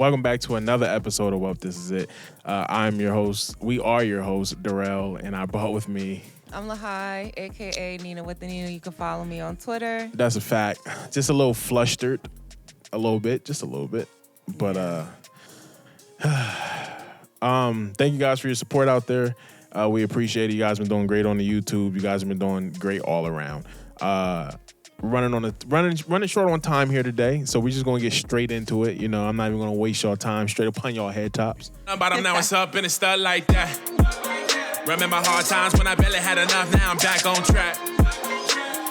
Welcome back to another episode of Welp This Is It. I'm your host. We are your host, Dorrell, and I brought with me. I'm LaHi, a.k.a. Nina with the Nina. You can follow me on Twitter. That's a fact. Just a little flustered. Just a little bit. But thank you guys for your support out there. We appreciate it. You guys have been doing great on the YouTube. You guys have been doing great all around. Running short on time here today, so we're just gonna get straight into it. You know, I'm not even gonna waste y'all time. Straight up on y'all head tops. Bottom now it's up and it's stuck like that. Remember hard times when I barely had enough. Now I'm back on track.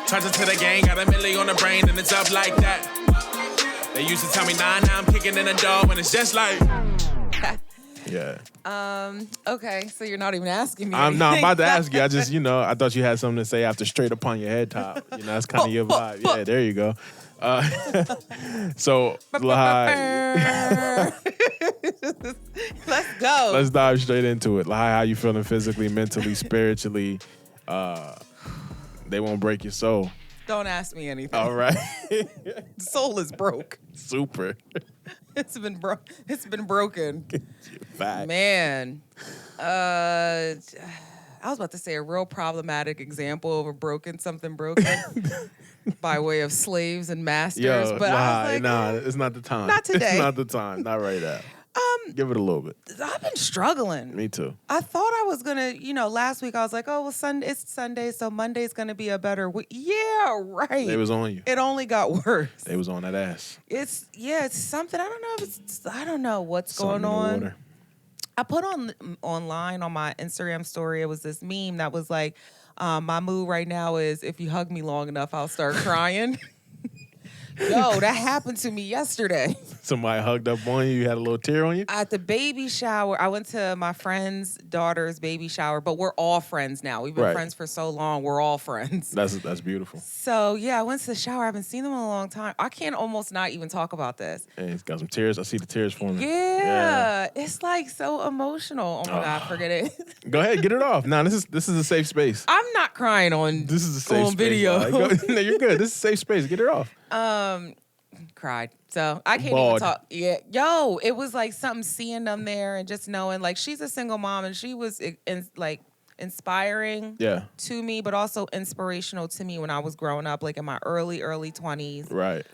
Charges to the gang, got a milli on the brain and it's up like that. They used to tell me nah, now I'm kicking in the door and it's just like. Yeah. Okay, so you're not even asking me. I'm about to ask you. I just, I thought you had something to say after straight up on your head top. That's kind of your vibe. Yeah, there you go. So, LaHi. Let's go. Let's dive straight into it. LaHi, how you feeling physically, mentally, spiritually? They won't break your soul. Don't ask me anything. All right. The soul is broke. Super. It's been broken. Fact. Man. I was about to say a real problematic example of something broken by way of slaves and masters. But I was like, it's not the time. Not today. It's not the time. Not right now. Give it a little bit. I've been struggling. Me too. I thought I was gonna, last week I was like, oh well, it's Sunday, so Monday's gonna be a better week. Yeah, right. They was on you. It only got worse. They was on that ass. It's something. I don't know what's Something going in the on. water. I put online on my Instagram story. It was this meme that was like, my mood right now is if you hug me long enough, I'll start crying. Yo, that happened to me yesterday. Somebody hugged up on you. You had a little tear on you? At the baby shower, I went to my friend's daughter's baby shower, but we're all friends now. We've been friends for so long. We're all friends. That's beautiful. So, yeah, I went to the shower. I haven't seen them in a long time. I can't almost not even talk about this. Hey, he's got some tears. I see the tears forming. Yeah. It's like so emotional. Oh, my God, forget it. Go ahead, get it off. Nah, this is a safe space. I'm not crying on This is a safe space. video. No, you're good. This is a safe space. Get it off. Cried. So I can't even talk. Yeah. Yo, it was like something seeing them there and just knowing like she's a single mom and she was inspiring to me, but also inspirational to me when I was growing up, like in my early 20s. Right.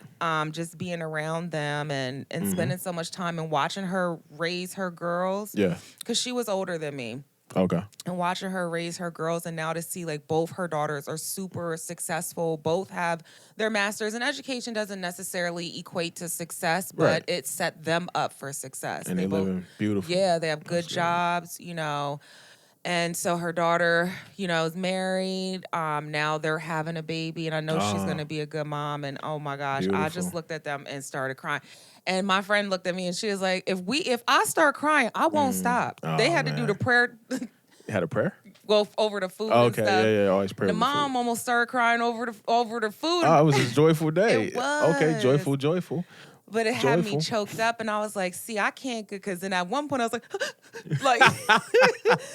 Just being around them and spending so much time and watching her raise her girls. Yeah. Because she was older than me. Okay. And watching her raise her girls and now to see like both her daughters are super successful, both have their masters, and education doesn't necessarily equate to success, but it set them up for success. And they live beautiful. Yeah, they have good jobs, And so her daughter, is married. Now they're having a baby, and I know she's going to be a good mom. And oh my gosh, beautiful. I just looked at them and started crying. And my friend looked at me and she was like, if I start crying, I won't stop. They had to do the prayer. You had a prayer? Go over the food and stuff. Yeah, always prayer. The mom almost started crying over the food. Oh, it was a joyful day. It was. Okay, joyful. But it had me choked up, and I was like, see, I can't, because then at one point I was like,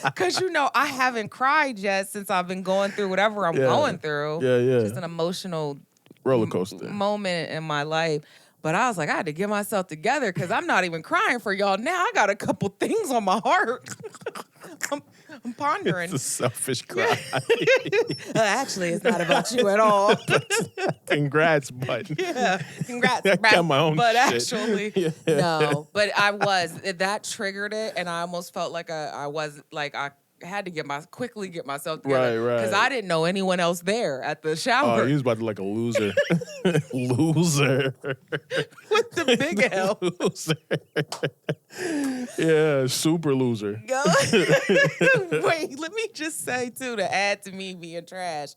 because, I haven't cried yet since I've been going through whatever I'm going through. Yeah. Just an emotional roller coaster moment in my life. But I was like, I had to get myself together because I'm not even crying for y'all now. I got a couple things on my heart. I'm pondering. It's a selfish cry. Actually, it's not about you at all. Congrats, bud. Yeah, congrats. I got my own but shit. Actually, no. But that triggered it, and I almost felt like I had to quickly get myself together. Right. Because I didn't know anyone else there at the shower. Oh, he was about to look like a loser. Loser. With the big L. Loser. Yeah, super loser. Wait, let me just say, too, to add to me being trash,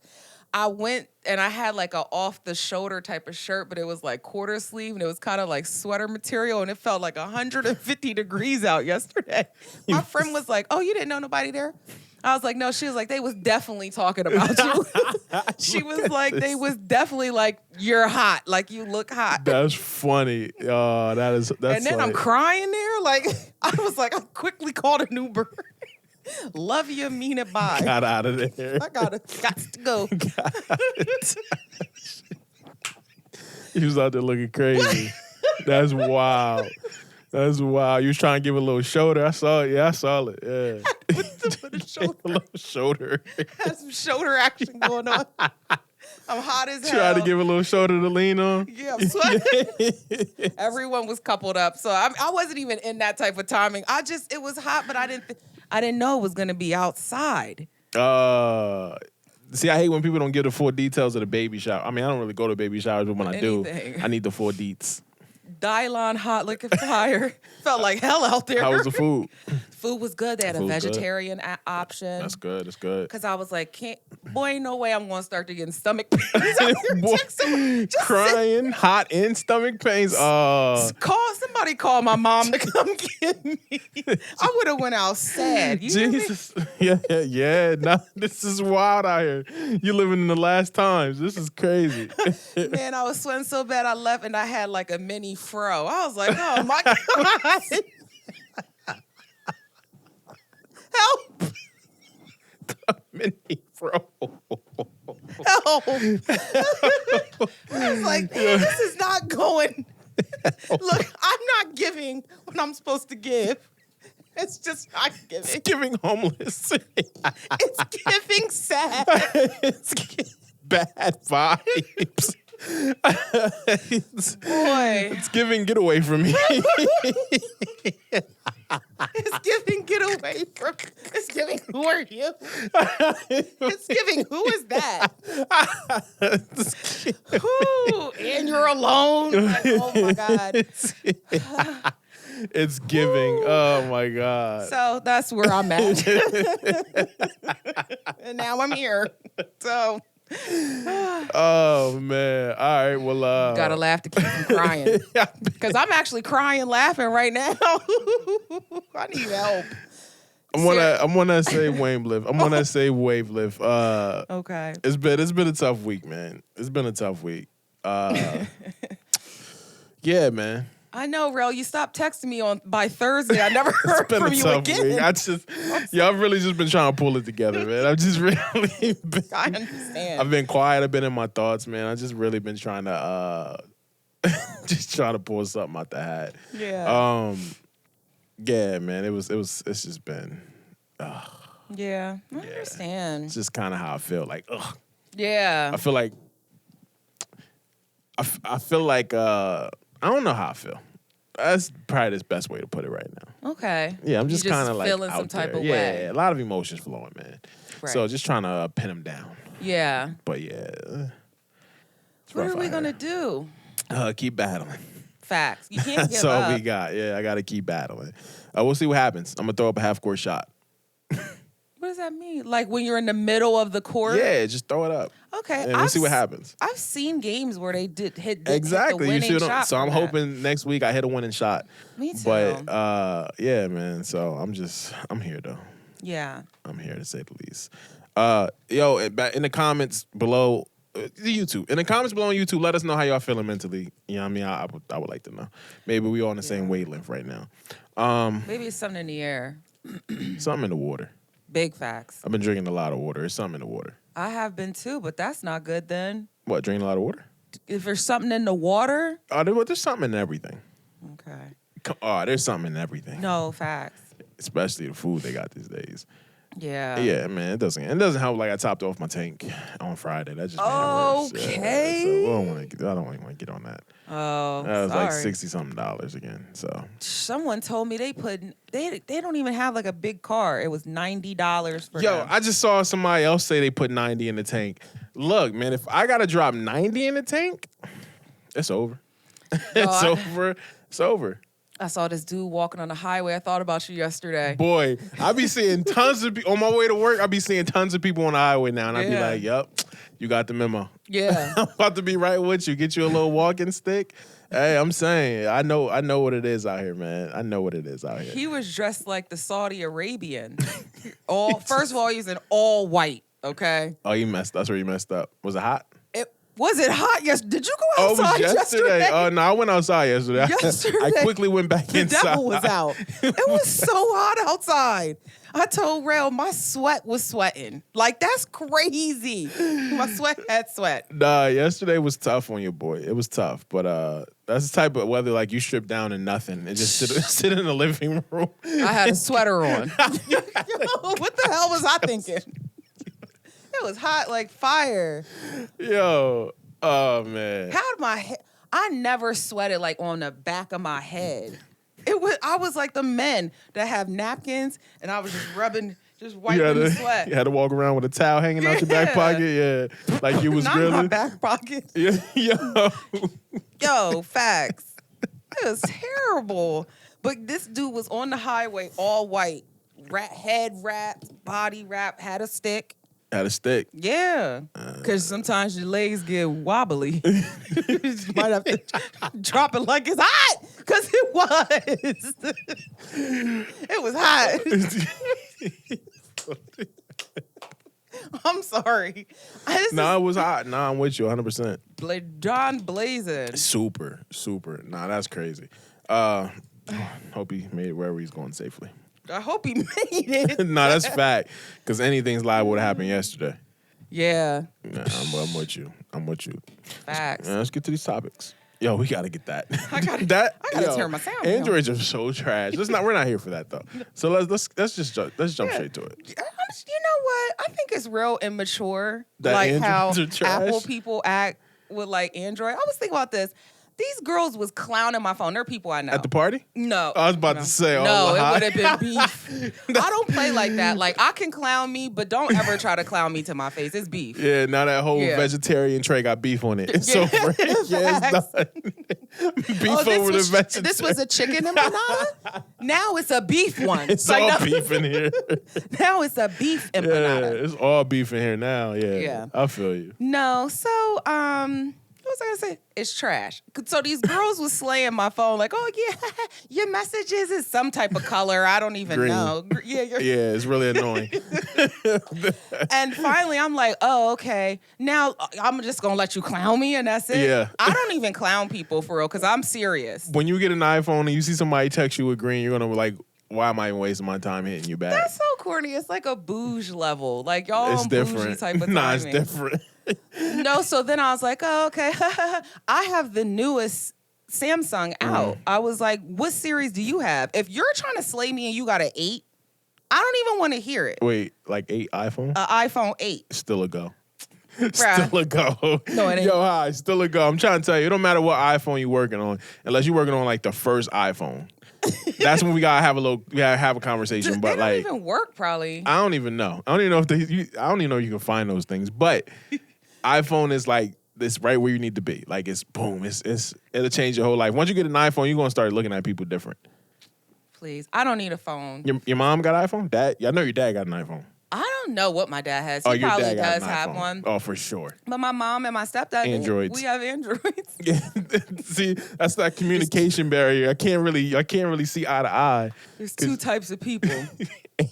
I went and I had like a off the shoulder type of shirt, but it was like quarter sleeve and it was kind of like sweater material and it felt like 150 degrees out yesterday. My friend was like, oh, you didn't know nobody there? I was like, no. She was like, they was definitely talking about you. She was like, they was definitely like, you're hot. Like, you look hot. That's funny. That's and then I'm crying there. Like, I was like, I quickly called an Uber. Love you, mean it, bye. Got out of there. I got to go. He was out there looking crazy. That's wild. That's wild. You was trying to give a little shoulder. I saw it. Yeah, I saw it. Yeah. With a shoulder. A little shoulder. Had some shoulder action going on. I'm hot as hell. Try to give a little shoulder to lean on. Yeah, I'm sweating. Everyone was coupled up, so I wasn't even in that type of timing. It was hot, but I didn't know it was gonna be outside. See, I hate when people don't give the full details of the baby shower. I mean, I don't really go to baby showers, but when I do, I need the full deets. Dylon hot liquor fire. Felt like hell out there. How was the food? Food was good. They had a vegetarian option. That's good. That's good. Because I was like, boy, no way I'm going to start to get stomach pains out here. Boy, crying, hot and stomach pains. Somebody call my mom to come get me. I would have went out sad. You Jesus. Yeah. Nah, this is wild out here. You living in the last times. This is crazy. Man, I was sweating so bad I left and I had like a mini fro. I was like, oh my God. Help. A mini fro. Help. I was like, this is not going. Look, I'm not giving what I'm supposed to give. It's just not giving. It's giving homeless. It's giving sad. It's bad vibes. Boy. It's giving get away from me. It's giving get away from. It's giving who are you? It's giving who is that? Who? And you're alone. Like, oh my God. It's giving. Oh my God. So that's where I'm at. And now I'm here. So. Oh man! All right, well, gotta laugh to keep from crying because I'm actually crying, laughing right now. I need help. I'm gonna say Wayne live. I'm gonna say Wave live. Okay. It's been a tough week, man. It's been a tough week. Yeah, man. I know, Rel. You stopped texting me by Thursday. I never heard from you again. Week. I've really just been trying to pull it together, man. I've just really I understand. I've been quiet. I've been in my thoughts, man. I've just really been trying to trying to pull something out the hat. Yeah. Yeah, man. It's just been. Yeah, I understand. It's just kind of how I feel. Like, Yeah. I feel like. I feel like. I don't know how I feel. That's probably the best way to put it right now. Okay. Yeah, I'm just kind of like feeling out some type there. of way. Yeah, a lot of emotions flowing, man. Right. So just trying to pin them down. Yeah. But yeah. What are we gonna do? Keep battling. Facts. You can't give That's all up. we got. Yeah, I got to keep battling. We'll see what happens. I'm gonna throw up a half-court shot. What does that mean? Like when you're in the middle of the court? Yeah, just throw it up. Okay. And we'll see what happens. I've seen games where they did hit Exactly. the winning shot. So I'm from that. hoping next week I hit a winning shot. Me too. But yeah, man. So I'm here though. Yeah. I'm here to say the least. Yo, in the comments below, YouTube. In the comments below on YouTube, let us know how y'all feeling mentally. You know what I mean? I would like to know. Maybe we all on the same wavelength right now. Maybe it's something in the air. Something in the water. Big facts. I've been drinking a lot of water. There's something in the water. I have been too, but that's not good then. What, drinking a lot of water? If there's something in the water. There's something in everything. Okay. There's something in everything. No, facts. Especially the food they got these days. Yeah. Yeah, man. It doesn't help. Like I topped off my tank on Friday. That just made it worse. Okay. Yeah, so I don't even want to get on that. Oh, that was sorry. like $60-something again. So someone told me they don't even have like a big car. It was $90 for them. I just saw somebody else say they put 90 in the tank. Look, man, if I gotta drop 90 in the tank, it's over. Over. It's over. I saw this dude walking on the highway. I thought about you yesterday. Boy, I be seeing tons of people on my way to work. I be seeing tons of people on the highway now, and I be like, "Yep, you got the memo." Yeah, I'm about to be right with you. Get you a little walking stick. Hey, I'm saying, I know what it is out here, man. I know what it is out here. He was dressed like the Saudi Arabian. First of all, he's in all white. Okay. Oh, he messed. That's where he messed up. Was it hot? Was it hot? Yes. Did you go Oh, it was outside yesterday. Oh, no, I went outside yesterday. Yesterday. I quickly went back The inside. devil was out. It was so hot outside. I told Rell my sweat was sweating. Like, that's crazy. My sweat had sweat. Nah, yesterday was tough on your boy. It was tough. But that's the type of weather like you strip down and nothing and just sit in the living room. I had a sweater on. Yo, what the hell was I thinking? It was hot like fire. Yo, oh man. How'd my head? I never sweated like on the back of my head. I was like the men that have napkins, and I was just rubbing, just wiping the sweat. You had to walk around with a towel hanging out your back pocket, yeah, like you was Not grilling. my back pocket. Yeah, Yo, facts. It was terrible. But this dude was on the highway, all white, head wrapped, body wrapped, had a stick. Had a stick. Yeah, because sometimes your legs get wobbly. You might have to drop it like it's hot, because it was. It was hot. I'm sorry. No, it was hot. Nah, I'm with you 100%. John blazing. Super. Nah, that's crazy. Hope he made it wherever he's going safely. I hope he made it. Nah, that's fact. Because anything's liable to happen yesterday. Yeah. Nah, I'm with you. Facts. Let's get to these topics. Yo, we gotta get that. I gotta turn my sound down. Androids are so trash. We're not here for that though. So let's just jump straight to it. You know what? I think it's real immature. That like how Androids are trash? Apple people act with like Android. I was thinking about this. These girls was clowning my phone. They're people I know. At the party? No. I was about to say, no, LaHi. it would have been beef. I don't play like that. Like, I can clown me, but don't ever try to clown me to my face. It's beef. Yeah, now that whole Yeah. vegetarian tray got beef on it. It's so fresh. Yeah, it's done. Beef over the vegetarian. This was a chicken empanada? Now it's a beef one. It's all beef in here. Now it's a beef Yeah, empanada. it's all beef in here now. Yeah. Yeah. I feel you. No, so, what was I gonna say? It's trash. So these girls was slaying my phone like, oh yeah, your messages is some type of color. I don't even Green. know. Yeah, Yeah, it's really annoying. And finally, I'm like, oh, okay. Now I'm just gonna let you clown me, and that's it. Yeah. I don't even clown people for real, because I'm serious. When you get an iPhone and you see somebody text you with green, you're gonna be like, why am I even wasting my time hitting you back? That's so corny. It's like a bouge level. Like y'all It's on different. bougie type of timing. Nah, it's different. No, so then I was like, oh, okay. I have the newest Samsung out. I was like, what series do you have? If you're trying to slay me and you got an 8, I don't even want to hear it. Wait, like 8 iPhone? iPhone 8. Still a go. Bruh. Still a go. No, it ain't. Yo, hi, still a go. I'm trying to tell you, it don't matter what iPhone you're working on, unless you're working on like the first iPhone. That's when we gotta have a conversation. But They don't like, even work probably. I don't even know. I don't even know I don't even know if you can find those things. But iPhone is like this right where you need to be. Like it's boom. It'll change your whole life. Once you get an iPhone, you're gonna start looking at people different. Please, I don't need a phone. Your mom got an iPhone? Dad? Yeah, I know your dad got an iPhone. I don't know what my dad has. Oh, He your probably dad got does an have iPhone. one. Oh, for sure. But my mom and my stepdad, Androids. we have Androids. Yeah. See, that's that communication barrier. I can't really see eye to eye. There's two types of people.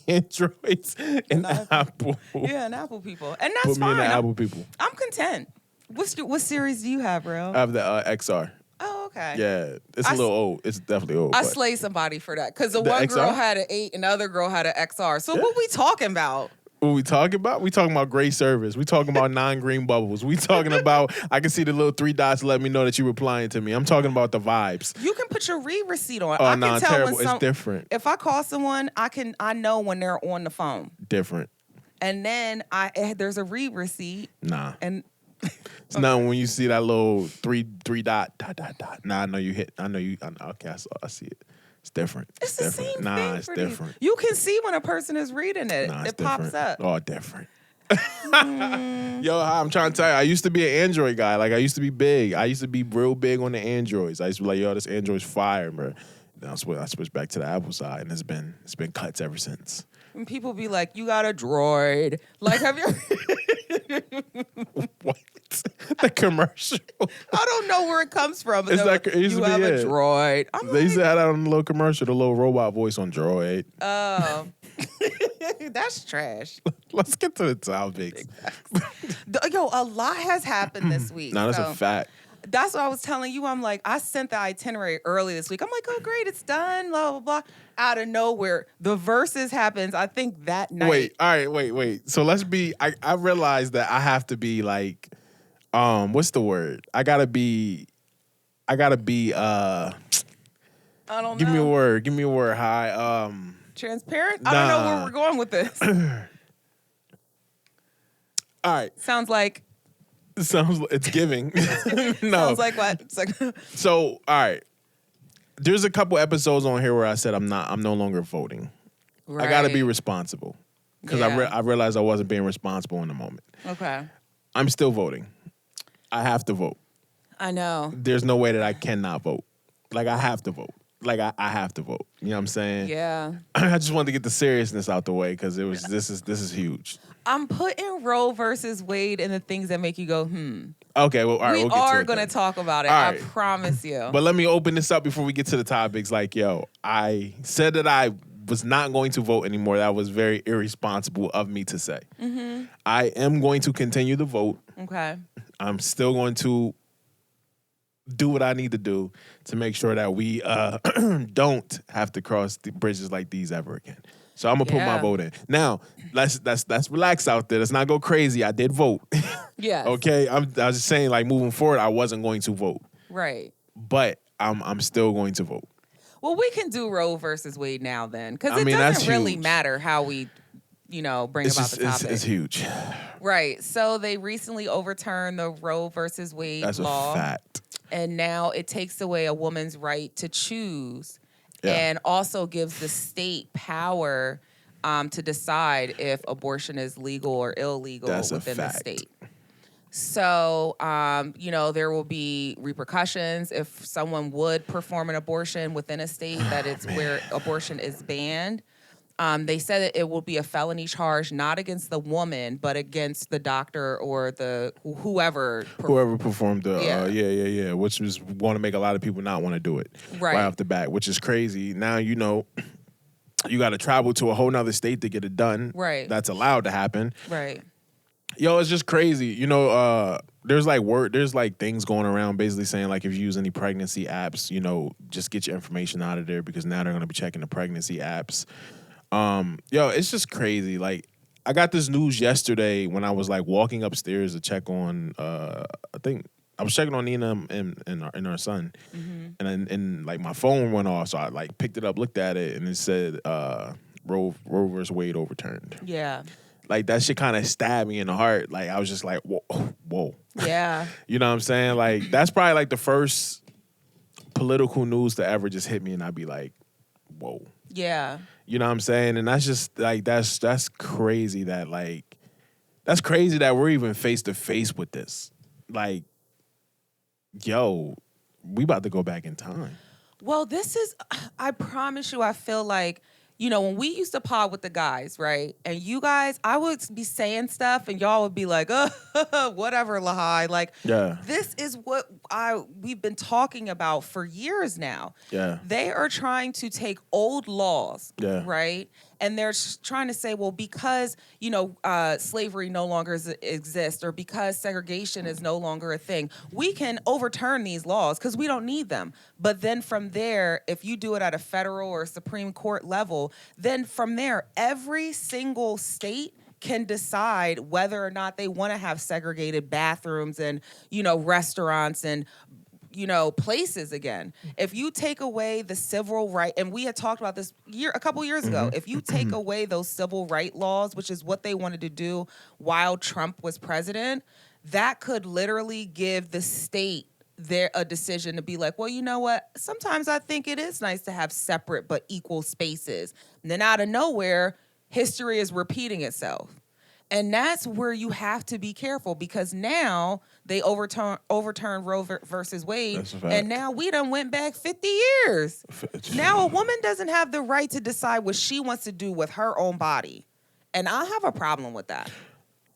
Androids and Apple. Yeah, and Apple people. And that's Put me fine. in the Apple people. I'm content. What series do you have, bro? I have the XR. Oh, okay. Yeah, it's a little old. It's definitely old. I but- slayed somebody for that. Because the The one girl XR? had an 8 and the other girl had an XR. So Yeah. what we talking about? What we talking about? We talking about great service. We talking about non-green bubbles. We talking about I can see the little 3 dots let me know that you're replying to me. I'm talking about the vibes. You can put your read receipt on. Oh, I no, can tell terrible. when It's different. If I call someone, I know when they're on the phone. Different. And then there's a read receipt. Nah. And It's nothing when you see that little three dot. Nah, I know you hit. Okay, I see it. It's different. it's the different. same Nah, thing it's for different. these. You can see when a person is reading it. Nah, it's It pops different. up. Oh, different. Yo, I'm trying to tell you, I used to be an Android guy. Like, I used to be big. I used to be real big on the Androids. I used to be like, yo, this Android's fire, bro. Then I switched back to the Apple side, and it's been cuts ever since. And people be like, you got a droid. Like, have you... What? The commercial? I don't know where it comes from. But It's they're like- like, it used you to be have a it. droid. I'm They used to like, have that on the little commercial, the little robot voice on Droid. oh. That's trash. Let's get to the topics. Yo, a lot has happened this week. No, that's so a fact. That's what I was telling you. I'm like, I sent the itinerary early this week. I'm like, oh, great, it's done, blah, blah, blah. Out of nowhere, the Verzuz happens, I think, that night. Wait. So let's be, I realized that I have to be like, what's the word? I gotta be, I don't give know. me a word. Hi. Transparent? I don't know where we're going with this. All right. Sounds like. It's giving. No. Sounds like what? It's like So, all right. There's a couple episodes on here where I said I'm no longer voting. right. I got to be responsible because Yeah. I realized I wasn't being responsible in the moment. Okay. I'm still voting. I have to vote. I know. There's no way that I cannot vote. Like, I have to vote. Like, I have to vote. You know what I'm saying? Yeah. I just wanted to get the seriousness out the way because this is huge. I'm putting Roe versus Wade in the things that make you go, Okay, well, all right. We we'll get to are it going to then. talk about it. All I right. promise you. But let me open this up before we get to the topics. Like, yo, I said that I was not going to vote anymore. That was very irresponsible of me to say. Mm-hmm. I am going to continue to vote. Okay. I'm still going to do what I need to do to make sure that we don't have to cross the bridges like these ever again. So I'm gonna put my Yeah. vote in. Now, let's relax out there. Let's not go crazy. I did vote. Yes. Okay. I was just saying, like, moving forward, I wasn't going to vote. Right. But I'm still going to vote. Well, we can do Roe versus Wade now then, because it that's doesn't really huge. matter how we, bring about the topic. It's huge. Right. So they recently overturned the Roe versus Wade That's law, a fact. and now it takes away a woman's right to choose, Yeah. and also gives the state power to decide if abortion is legal or illegal That's a within the fact. state. So, there will be repercussions if someone would perform an abortion within a state that it's where abortion is banned. They said that it will be a felony charge, not against the woman, but against the doctor or the whoever. Whoever performed the Yeah. which is want to make a lot of people not want to do it Right. off the bat, which is crazy. Now you got to travel to a whole nother state to get it done. Right. That's allowed to happen. Right. Yo, it's just crazy. There's like things going around basically saying like if you use any pregnancy apps, just get your information out of there because now they're gonna be checking the pregnancy apps. It's just crazy. Like I got this news yesterday when I was like walking upstairs to check on I think I was checking on Nina and our son. Mm-hmm. And like my phone went off, so I like picked it up, looked at it, and it said Roe versus Wade overturned. Yeah. Like that shit kind of stabbed me in the heart. Like I was just like, whoa. Yeah. You know what I'm saying? Like that's probably like the first political news to ever just hit me, and I'd be like, whoa. Yeah. You know what I'm saying? And that's just like that's crazy that we're even face to face with this. Like, yo, we about to go back in time. Well, I promise you, I feel like, when we used to pod with the guys, right? And you guys, I would be saying stuff and y'all would be like, whatever, LaHi. Like, Yeah. this is what we've been talking about for years now. Yeah. They are trying to take old laws, Yeah. right? And they're trying to say, well, because, slavery no longer exists or because segregation is no longer a thing, we can overturn these laws because we don't need them. But then from there, if you do it at a federal or Supreme Court level, then from there, every single state can decide whether or not they want to have segregated bathrooms and, restaurants and places again. If you take away the civil right, and we had talked about this a couple years ago, if you take away those civil right laws, which is what they wanted to do while Trump was president, that could literally give the state a decision to be like, well, you know what? Sometimes I think it is nice to have separate but equal spaces. And then out of nowhere, history is repeating itself. And that's where you have to be careful because now they overturned Roe versus Wade, That's a fact. and now we done went back 50 years. Now a woman doesn't have the right to decide what she wants to do with her own body. And I have a problem with that.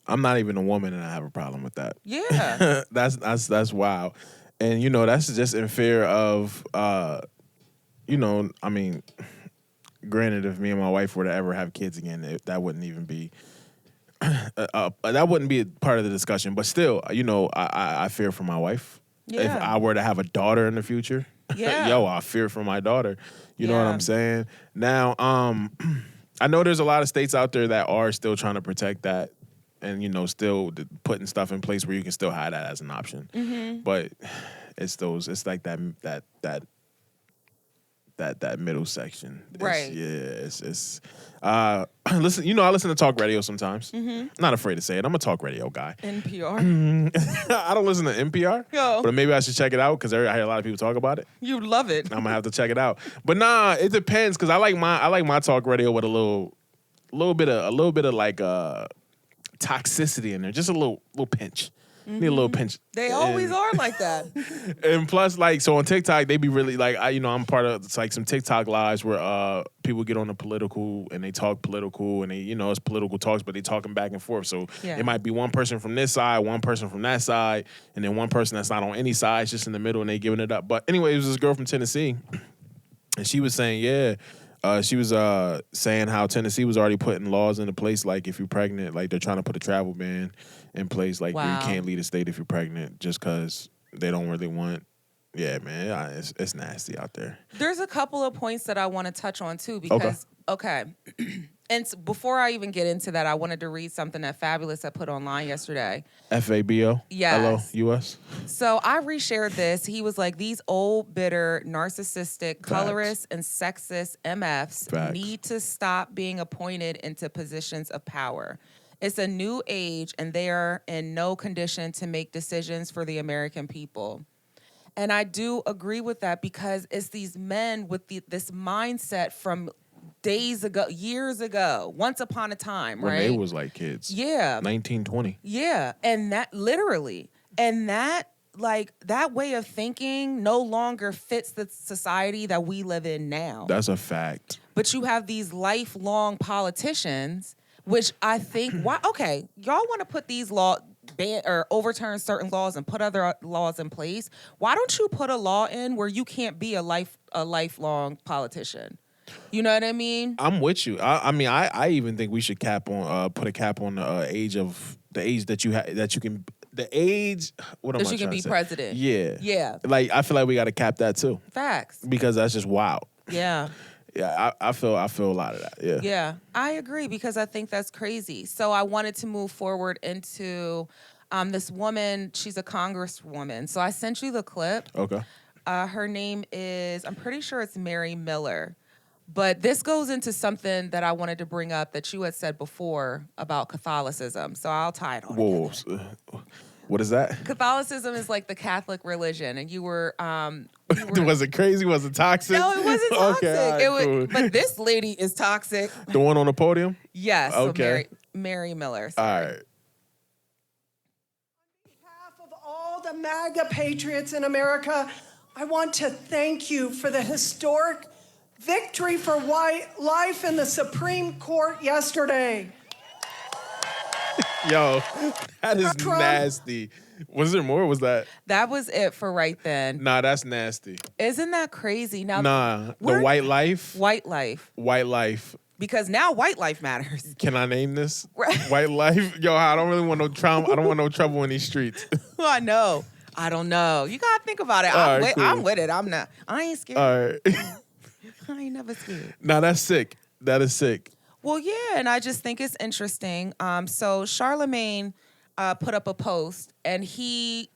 I'm not even a woman, and I have a problem with that. Yeah. That's wild. And that's just in fear of granted, if me and my wife were to ever have kids again, that wouldn't even be that wouldn't be a part of the discussion. But still, I fear for my wife. Yeah. If I were to have a daughter in the future, Yeah. I fear for my daughter. You know what I'm saying? Now, I know there's a lot of states out there that are still trying to protect that, and still putting stuff in place where you can still have that as an option. Mm-hmm. But it's like that middle section. Right. It's listen, I listen to talk radio sometimes. Mm-hmm. Not afraid to say it. I'm a talk radio guy. NPR. I don't listen to NPR. Yo. But maybe I should check it out because I hear a lot of people talk about it. You love it. I'm gonna have to check it out. But nah, it depends because I like my talk radio with a little bit of like toxicity in there, just a little pinch. Mm-hmm. Need a little pinch. They always are like that. And plus, like, so on TikTok, they be really like, I'm part of it's like some TikTok lives where people get on the political and they talk political and they, it's political talks, but they talking back and forth. So it might be one person from this side, one person from that side, and then one person that's not on any side, it's just in the middle and they giving it up. But anyway, it was this girl from Tennessee, and she was saying, she was saying how Tennessee was already putting laws into place, like if you're pregnant, like they're trying to put a travel ban in place, like where you can't leave the state if you're pregnant, just because they don't really want. Yeah, man, it's nasty out there. There's a couple of points that I want to touch on too, because and before I even get into that, I wanted to read something that Fabulous had put online yesterday. FABO? Yes. LO-US? So I reshared this. He was like, these old, bitter, narcissistic, colorist, and sexist MFs need to stop being appointed into positions of power. It's a new age, and they are in no condition to make decisions for the American people. And I do agree with that because it's these men with this mindset from days ago, years ago, once upon a time, when right? They was like kids. Yeah. 1920. Yeah. And that literally, and that way of thinking no longer fits the society that we live in now. That's a fact. But you have these lifelong politicians, which I think, y'all want to put these laws, ban or overturn certain laws and put other laws in place. Why don't you put a law in where you can't be a lifelong politician? You know what I mean? I'm with you. I even think we should put a cap on the age that you can. The age, what am I that you can trying be to say? president. Yeah. Yeah. Like, I feel like we got to cap that too. Facts. Because that's just wild. Yeah. Yeah, I feel a lot of that. Yeah. Yeah, I agree because I think that's crazy. So I wanted to move forward into this woman. She's a congresswoman. So I sent you the clip. Okay. Her name is, I'm pretty sure it's Mary Miller. But this goes into something that I wanted to bring up that you had said before about Catholicism. So I'll tie it all together. What is that? Catholicism is like the Catholic religion, and you were Was it crazy? Was it toxic? No, it wasn't toxic. Okay, all right, cool. But this lady is toxic. The one on the podium? Yes. Okay. So Mary Miller. All Sorry. right. On behalf of all the MAGA patriots in America, I want to thank you for the historic victory for life in the Supreme Court yesterday. Yo, that is nasty. Was there more? Or was that? That was it for right then. Nah, that's nasty. Isn't that crazy? Now, the white life. White life. White life. Because now white life matters. Can I name this? Right. White life. Yo, I don't really want no trauma. I don't want no trouble in these streets. I know. I don't know. You gotta think about it. I'm with it. I'm not. I ain't scared. All right. I ain't never scared. Nah, that's sick. That is sick. Well, yeah, and I just think it's interesting. So Charlemagne put up a post, and he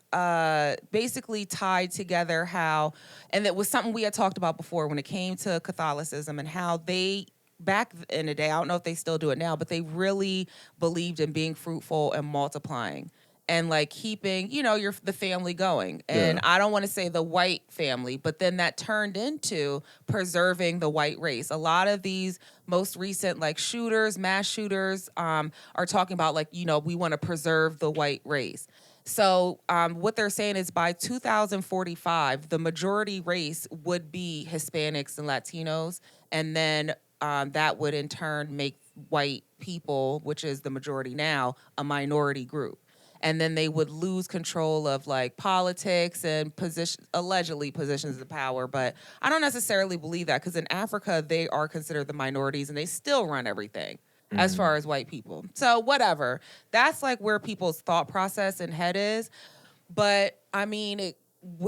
basically tied together how, and it was something we had talked about before when it came to Catholicism and how they, back in the day, I don't know if they still do it now, but they really believed in being fruitful and multiplying. And like keeping, the family going. And I don't want to say the white family, but then that turned into preserving the white race. A lot of these most recent like shooters, mass shooters, are talking about like, we want to preserve the white race. So what they're saying is by 2045, the majority race would be Hispanics and Latinos. And then that would in turn make white people, which is the majority now, a minority group. And then they would lose control of like politics and allegedly positions of power. But I don't necessarily believe that because in Africa, they are considered the minorities and they still run everything. as far as white people. So whatever. That's like where people's thought process and head is. But I mean,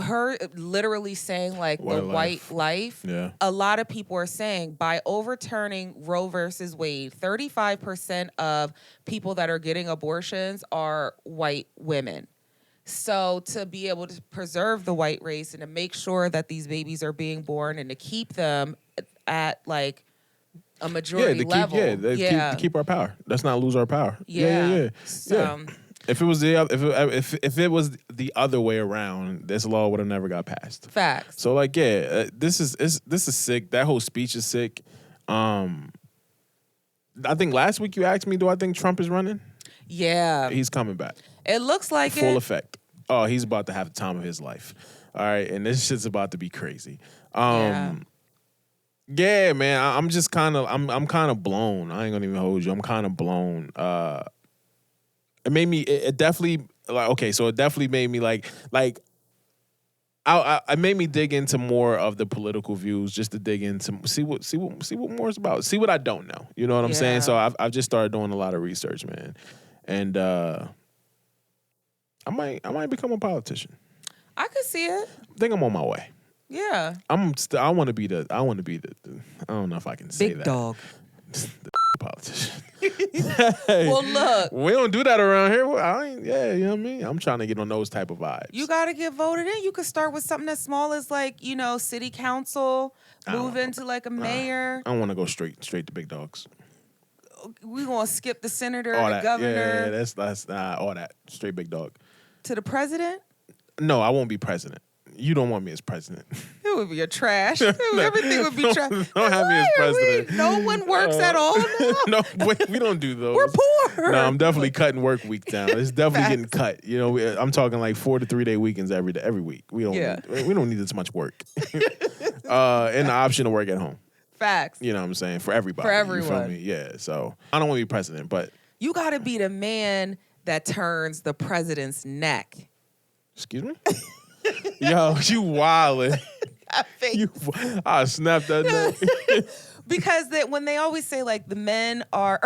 her literally saying like white life. Yeah. A lot of people are saying by overturning Roe versus Wade, 35% of people that are getting abortions are white women. So to be able to preserve the white race and to make sure that these babies are being born and to keep them at like a majority level. To keep our power. Let's not lose our power. Yeah. So, If it was if it was the other way around, this law would have never got passed. Facts. So like, this is sick. That whole speech is sick. I think last week you asked me, do I think Trump is running? Yeah. He's coming back. It looks like Full effect. Oh, he's about to have the time of his life. All right, and this shit's about to be crazy. Yeah, man. I'm just kind of I'm kind of blown. I ain't gonna even hold you. I'm kind of blown. It made me. It definitely like okay. So it definitely made me like. I made me dig into more of the political views, just to dig into see what more is about. See what I don't know. You know what I'm saying? So I've just started doing a lot of research, man, and I might become a politician. I could see it. I think I'm on my way. Yeah. I want to be the. I don't know if I can say big that. dog. The politician. Well, look. We don't do that around here. You know what I mean? I'm trying to get on those type of vibes. You got to get voted in. You could start with something as small as like, city council, move into like a mayor. I don't want to go straight to big dogs. We're going to skip the senator, All the that. governor. Yeah, that's all that. Straight big dog. To the president? No, I won't be president. You don't want me as president. It would be a trash. Everything would be trash. Don't have me as president. No one works at all now. No, we don't do those. We're poor. No, I'm definitely cutting work week down. It's definitely getting cut. I'm talking like 4 to 3 day weekends every week. We don't need this much work. And the option to work at home. Facts. You know what I'm saying? For everybody. For everyone. You feel me? Yeah. So I don't want to be president, but you got to be the man that turns the president's neck. Excuse me? Yo, you wildin'. I snapped that neck. Because when they always say like the men are,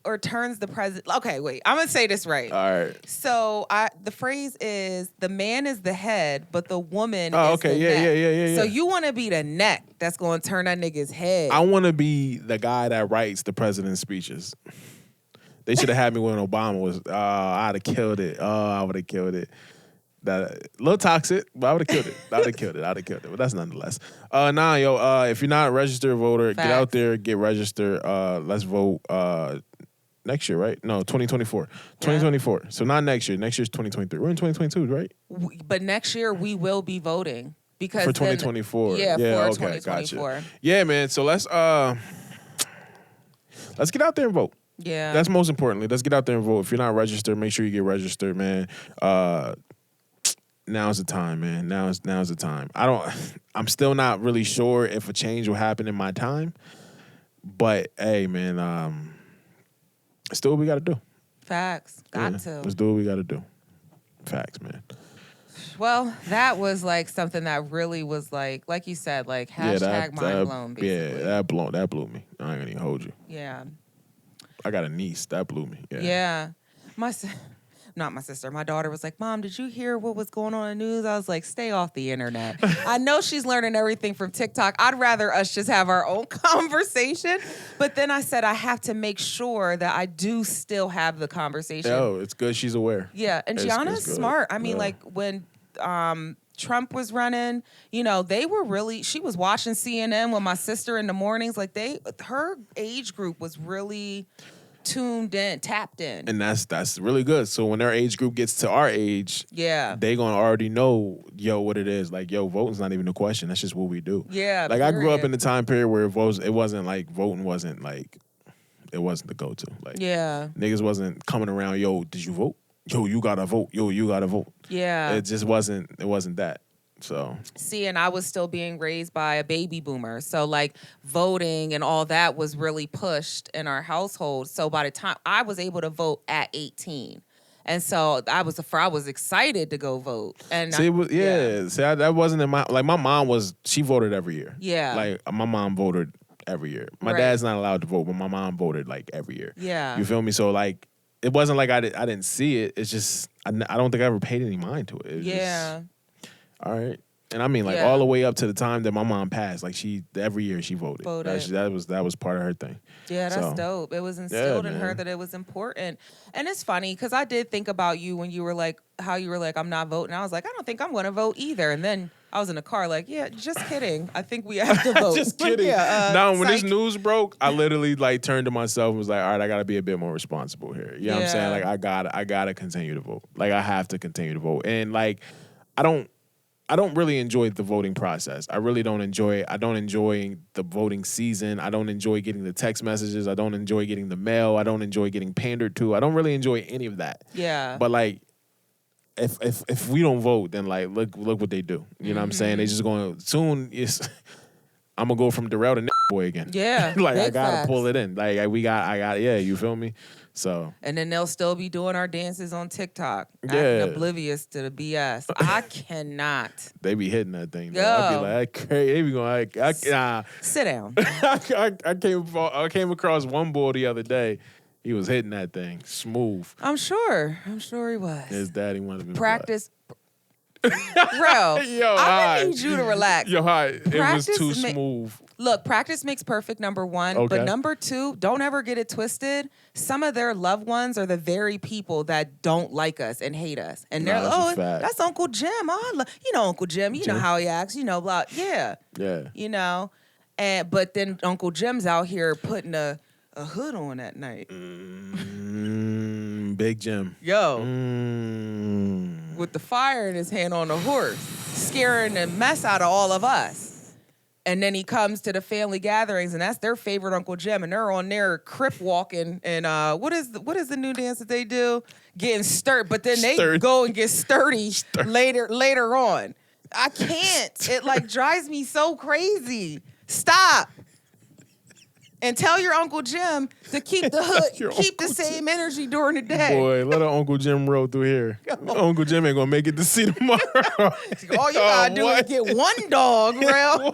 or turns the president. Okay, wait, I'm gonna say this right. All right. So the phrase is the man is the head, but the woman is the neck. Yeah. So you want to be the neck that's gonna turn that nigga's head. I want to be the guy that writes the president's speeches. They should have had me when Obama was. I'd have killed it. I would have killed it. That a little toxic, but I would have killed it. I'd have killed it. But that's nonetheless. If you're not a registered voter, Facts. Get out there, get registered. Let's vote next year, right? No, 2024. 2024. So not next year. Next year's 2023. We're in 2022, right? But next year we will be voting because for 2024. For okay, 2024. Gotcha. Yeah, man. So let's get out there and vote. Yeah. That's most importantly. Let's get out there and vote. If you're not registered, make sure you get registered, man. Now's the time, man. Now's the time. I'm still not really sure if a change will happen in my time. But hey, man, let's do what we gotta do. Facts. Got to. Let's do what we gotta do. Facts, man. Well, that was like something that really was like you said, like hashtag mind blown, basically. Yeah, that blew me. I ain't gonna even hold you. Yeah. I got a niece. That blew me. Yeah. Not my sister. My daughter was like, Mom, did you hear what was going on in the news? I was like, stay off the internet. I know she's learning everything from TikTok. I'd rather us just have our own conversation. But then I said, I have to make sure that I do still have the conversation. Oh, it's good she's aware. Yeah. And Gianna's smart. I mean, like when Trump was running, she was watching CNN with my sister in the mornings. Like her age group was really tuned in, tapped in. And that's really good. So when their age group gets to our age, they gonna already know, what it is. Like, voting's not even a question. That's just what we do. Yeah. Like, I grew up in the time period where it wasn't like voting wasn't like, it wasn't the go-to. Like, niggas wasn't coming around, did you vote? You gotta vote. You gotta vote. Yeah. It just wasn't that. So see, and I was still being raised by a baby boomer. So like voting and all that was really pushed in our household. So by the time I was able to vote at 18. And so I was excited to go vote. And see, that wasn't in my, like my mom she voted every year. Yeah. Like my mom voted every year. My Right. dad's not allowed to vote, but my mom voted like every year. Yeah. You feel me? So like, it wasn't like I didn't see it. It's just I don't think I ever paid any mind to it. It was Yeah. just, all right. And I mean, like Yeah. all the way up to the time that my mom passed, like every year she voted. Voted. That was part of her thing. Yeah, that's So, dope. It was instilled in her man. that it was important. And it's funny because I did think about you when you were like, how you were like, I'm not voting. I was like, I don't think I'm going to vote either. And then I was in the car like, yeah, just kidding. I think we have to vote. Just kidding. Yeah, When this psych. news broke, I literally like turned to myself and was like, all right, I gotta be a bit more responsible here. You know what I'm saying? Yeah. Like I gotta continue to vote. Like I have to continue to vote. And like I don't really enjoy the voting process. I really don't enjoy it. I don't enjoy the voting season. I don't enjoy getting the text messages. I don't enjoy getting the mail. I don't enjoy getting pandered to. I don't really enjoy any of that. Yeah. But like if we don't vote, then like look what they do. You know what I'm saying? They just going soon. I'm gonna go from Dorrell to boy again. Yeah, like I big gotta facts. pull it in. Like I got. Yeah, you feel me? So And then they'll still be doing our dances on TikTok, Yeah. acting oblivious to the BS. I cannot. they be hitting that thing. Though. I be Yo. like, crazy. They be going like, nah. Sit down. I came across one boy the other day. He was hitting that thing smooth. I'm sure he was. His daddy wanted to be Practice. Bro, Yo, I hi. need you to relax. Yo, hi. It was Practice too ma- smooth. Look, practice makes perfect, number one. Okay. But number two, don't ever get it twisted. Some of their loved ones are the very people that don't like us and hate us. And they're Nah, like, that's a oh, fact. that's Uncle Jim. You know Uncle Jim. You know Jim. how he acts. You know, blah. Yeah. Yeah. You know. But then Uncle Jim's out here putting a hood on at night. Big Jim. Yo. Mm. With the fire in his hand on a horse, scaring the mess out of all of us. And then he comes to the family gatherings, and that's their favorite Uncle Jim, and they're on there crip walking. And what is the new dance that they do? Getting stirred, but then they Sturdy. go and get sturdy later on. I can't. It like drives me so crazy. Stop. And tell your Uncle Jim to keep the Your hood, keep the Uncle same energy during the day. Boy, let our Uncle Jim roll through here. Uncle Jim ain't gonna make it to see tomorrow. All you gotta do is what? get one dog, Rel.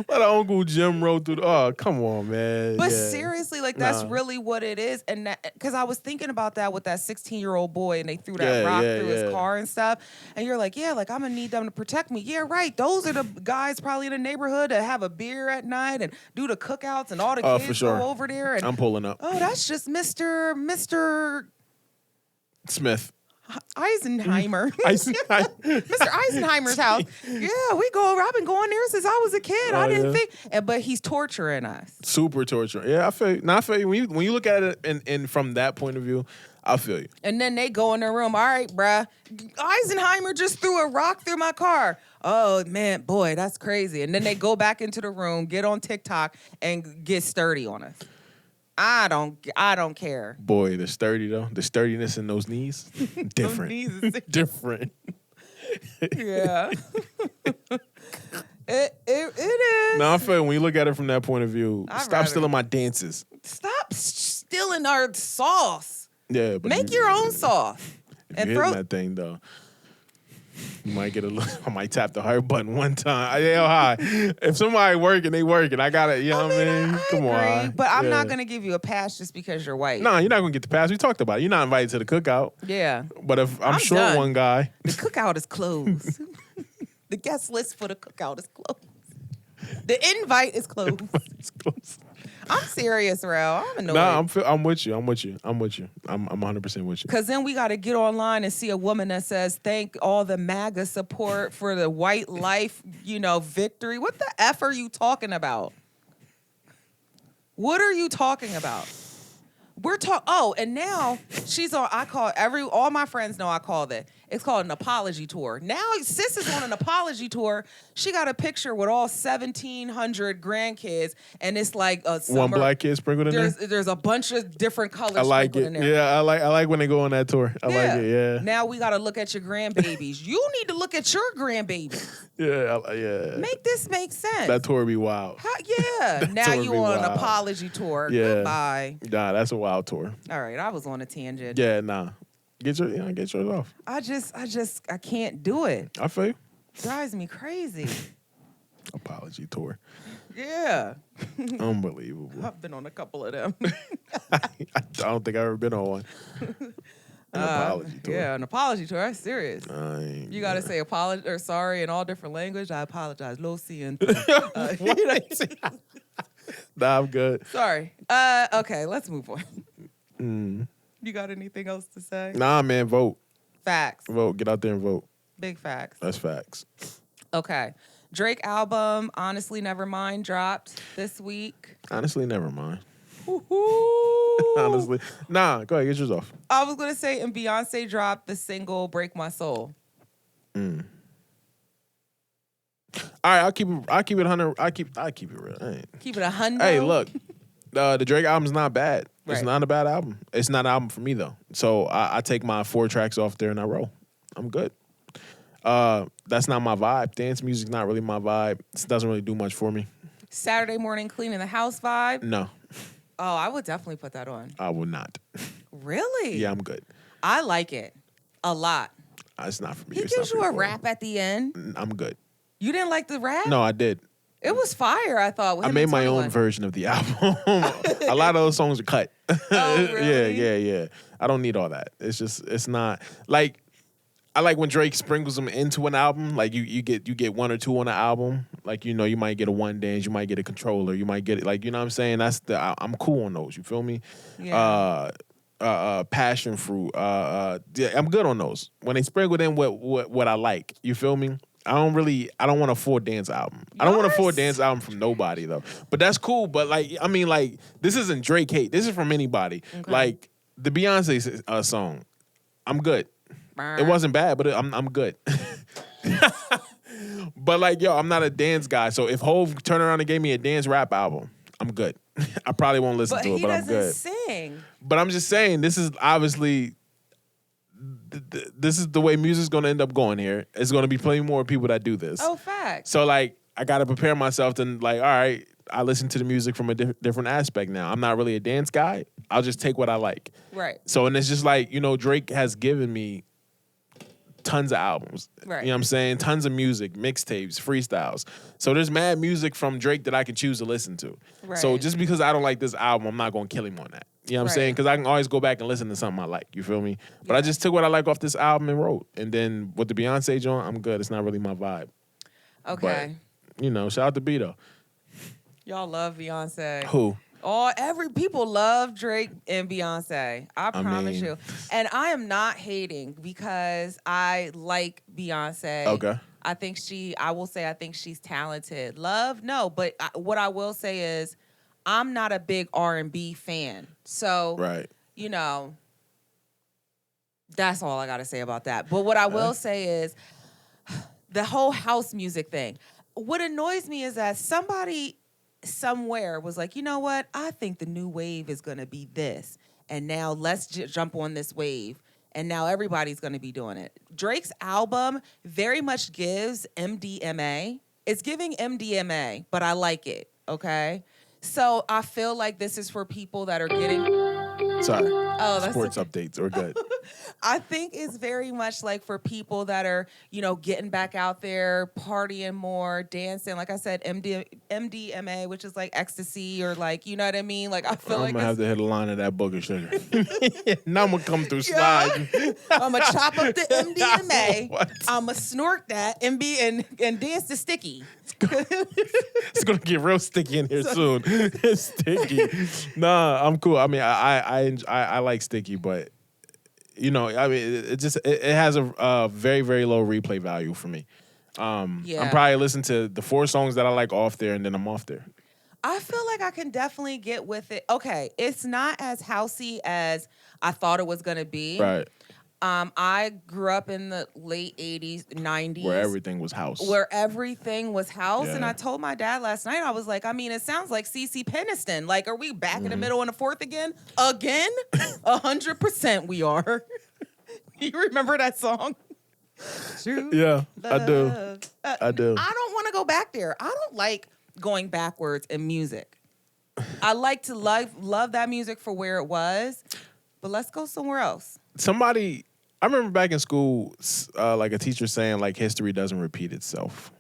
Let our Uncle Jim roll through. Oh, come on, man. But Yeah. seriously, like that's Nah. really what it is. And because I was thinking about that with that 16-year-old boy, and they threw that Yeah, rock yeah, through yeah. his car and stuff. And you're like, yeah, like I'm gonna need them to protect me. Yeah, right. Those are the guys probably in the neighborhood that have a beer at night and do the cookouts, and all the Oh, kids for sure. go over there. And I'm pulling up. oh, that's just Mr. Smith. Eisenheimer. Mr. Mr. Eisenheimer's house. Yeah, I've been going there since I was a kid. I Oh, didn't yeah? think, but he's torturing us. Super torture. Yeah, I feel you. I feel you. When you look at it and from that point of view, I feel you. And then they go in their room. All right, bruh. Eisenheimer just threw a rock through my car. Oh man, boy, that's crazy. And then they go back into the room, get on TikTok, and get sturdy on us. I don't care. Boy, the sturdy though. The sturdiness in those knees. Different. knees is- Different. Yeah. It is. No, I feel you. When you look at it from that point of view, I'd stop rather- stealing my dances. Stop stealing our sauce. Yeah, but Make your own sauce. If And you throw. hitting that thing though, you might get a little. I might tap the heart button one time. Yeah, hi. If somebody working, they working. I got it. You know what I mean? I Come agree, on. but I'm not Yeah. gonna give you a pass just because you're white. Nah, you're not gonna get the pass. We talked about it. You're not invited to the cookout. Yeah. But if I'm I'm short done. one guy, The cookout is closed. The guest list for the cookout is closed. The invite is closed. it's close. I'm serious, Rel. I'm annoyed. Nah, I'm with you. I'm 100% with you. Because then we got to get online and see a woman that says, thank all the MAGA support for the white life, victory. What the F are you talking about? What are you talking about? And now she's on, all my friends know I call it. It's called an apology tour. Now sis is on an apology tour. She got a picture with all 1,700 grandkids, and it's like a summer. One black kid sprinkled in there. There's a bunch of different colors I like sprinkled it. in there. Yeah, I like when they go on that tour. I like it. Yeah. Now we got to look at your grandbabies. You need to look at your grandbabies. Yeah. Make this make sense. That tour be wild. Yeah. Now tour you be on an wild. apology tour. Yeah. Goodbye. Nah, that's a wild tour. All right, I was on a tangent. Yeah, nah. Get yours off. I can't do it. I feel you. Drives me crazy. Apology tour. Yeah. Unbelievable. I've been on a couple of them. I don't think I've ever been on one. An apology tour. Yeah, an apology tour. That's serious. You got to say apology or sorry in all different language. I apologize. Lo siento. Nah, I'm good. Sorry. Okay, let's move on. You got anything else to say? Nah, man, vote. Facts. Vote. Get out there and vote. Big facts. That's facts. Okay. Drake album, Honestly Nevermind, dropped this week. Honestly, never mind. Woo-hoo. Honestly. Nah, go ahead. Get yours off. I was going to say, and Beyonce dropped the single Break My Soul. All right, I'll keep it 100. I keep it real. Keep it 100. Hey, look. The Drake album's not bad. It's Right. not a bad album. It's not an album for me, though. So I take my 4 tracks off there and I roll. I'm good. That's not my vibe. Dance music's not really my vibe. It doesn't really do much for me. Saturday morning cleaning the house vibe. No, Oh, I would definitely put that on. I will not. Really? Yeah, I'm good. I like it a lot. It's not for me. He It's not gives for you me. a rap at the end. I'm good. You didn't like the rap? No, I did. It was fire, I thought. with I him made and my 21. own version of the album. A lot of those songs are cut. Oh, really? Yeah. I don't need all that. It's not like I like when Drake sprinkles them into an album. Like you get 1 or 2 on an album. Like you might get a One Dance, you might get a Controller, you might get it. Like you know what I'm saying. I'm cool on those. You feel me? Yeah. Passion Fruit. Yeah, I'm good on those. When they sprinkle in what I like. You feel me? I don't want a full dance album. I don't want a full dance album from nobody though. But that's cool. But this isn't Drake hate. This is from anybody. Okay. Like the Beyonce song, I'm good. It wasn't bad, but I'm good. But I'm not a dance guy. So if Hov turned around and gave me a dance rap album, I'm good. I probably won't listen to it, but I'm good. But he doesn't sing. But I'm just saying, this is obviously, this is the way music's going to end up going here. It's going to be plenty more people that do this. Oh, fact. So, I got to prepare myself to, all right, I listen to the music from a different aspect now. I'm not really a dance guy. I'll just take what I like. Right. So, and it's just Drake has given me tons of albums. Right. You know what I'm saying? Tons of music, mixtapes, freestyles. So there's mad music from Drake that I can choose to listen to. Right. So just because I don't like this album, I'm not going to kill him on that. You know what I'm saying? Because I can always go back and listen to something I like. You feel me? But I just took what I like off this album and wrote. And then with the Beyonce joint, I'm good. It's not really my vibe. Okay. But, shout out to B though. Y'all love Beyonce. Who? People love Drake and Beyonce. I promise you. And I am not hating because I like Beyonce. Okay. I think she's talented. Love? No. But what I will say is I'm not a big R&B fan. So, Right. That's all I got to say about that. But what I will say is the whole house music thing. What annoys me is that somebody somewhere was like, you know what? I think the new wave is going to be this. And now let's jump on this wave. And now everybody's going to be doing it. Drake's album very much gives MDMA. It's giving MDMA, but I like it, okay? So I feel like this is for people that are getting... Sorry. Oh, that's Sports updates are good. I think it's very much like for people that are, getting back out there, partying more, dancing. Like I said, MDMA, which is like ecstasy or you know what I mean? Like I feel I'm like going to have to hit a line of that booger sugar. Now I'm going to come through slide. I'm going to chop up the MDMA. What? I'm going to snort that and dance to Sticky. It's going to get real sticky in here soon. Sticky. Nah, I'm cool. I mean, I like Sticky, but it has a very, very low replay value for me. I'm probably listening to the 4 songs that I like off there, and then I'm off there. I feel like I can definitely get with it. Okay, it's not as housey as I thought it was gonna be. Right. I grew up in the late 80s, 90s. Where everything was house. And Yeah. I told my dad last night, I was like, it sounds like CeCe Peniston. Like, are we back in the middle and the fourth again? Again? 100% we are. You remember that song? Yeah, I do. I do. I don't want to go back there. I don't like going backwards in music. I like to love that music for where it was, but let's go somewhere else. I remember back in school, like a teacher saying, history doesn't repeat itself.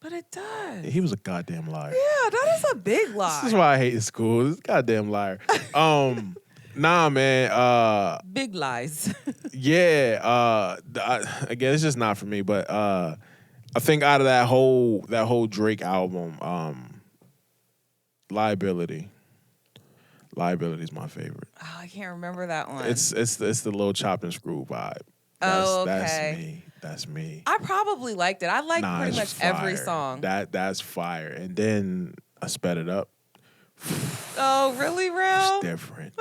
But it does. He was a goddamn liar. Yeah, that is a big lie. This is why I hate school. This goddamn liar. Nah, man. Big lies. Yeah. Again, it's just not for me. But I think out of that whole Drake album, Liability is my favorite. Oh, I can't remember that one. It's the little chopped and screw vibe. Okay. That's me. I probably liked it. I liked pretty it's much fire. every song. That's fire. And then I sped it up. Oh, really, Rell? It's different.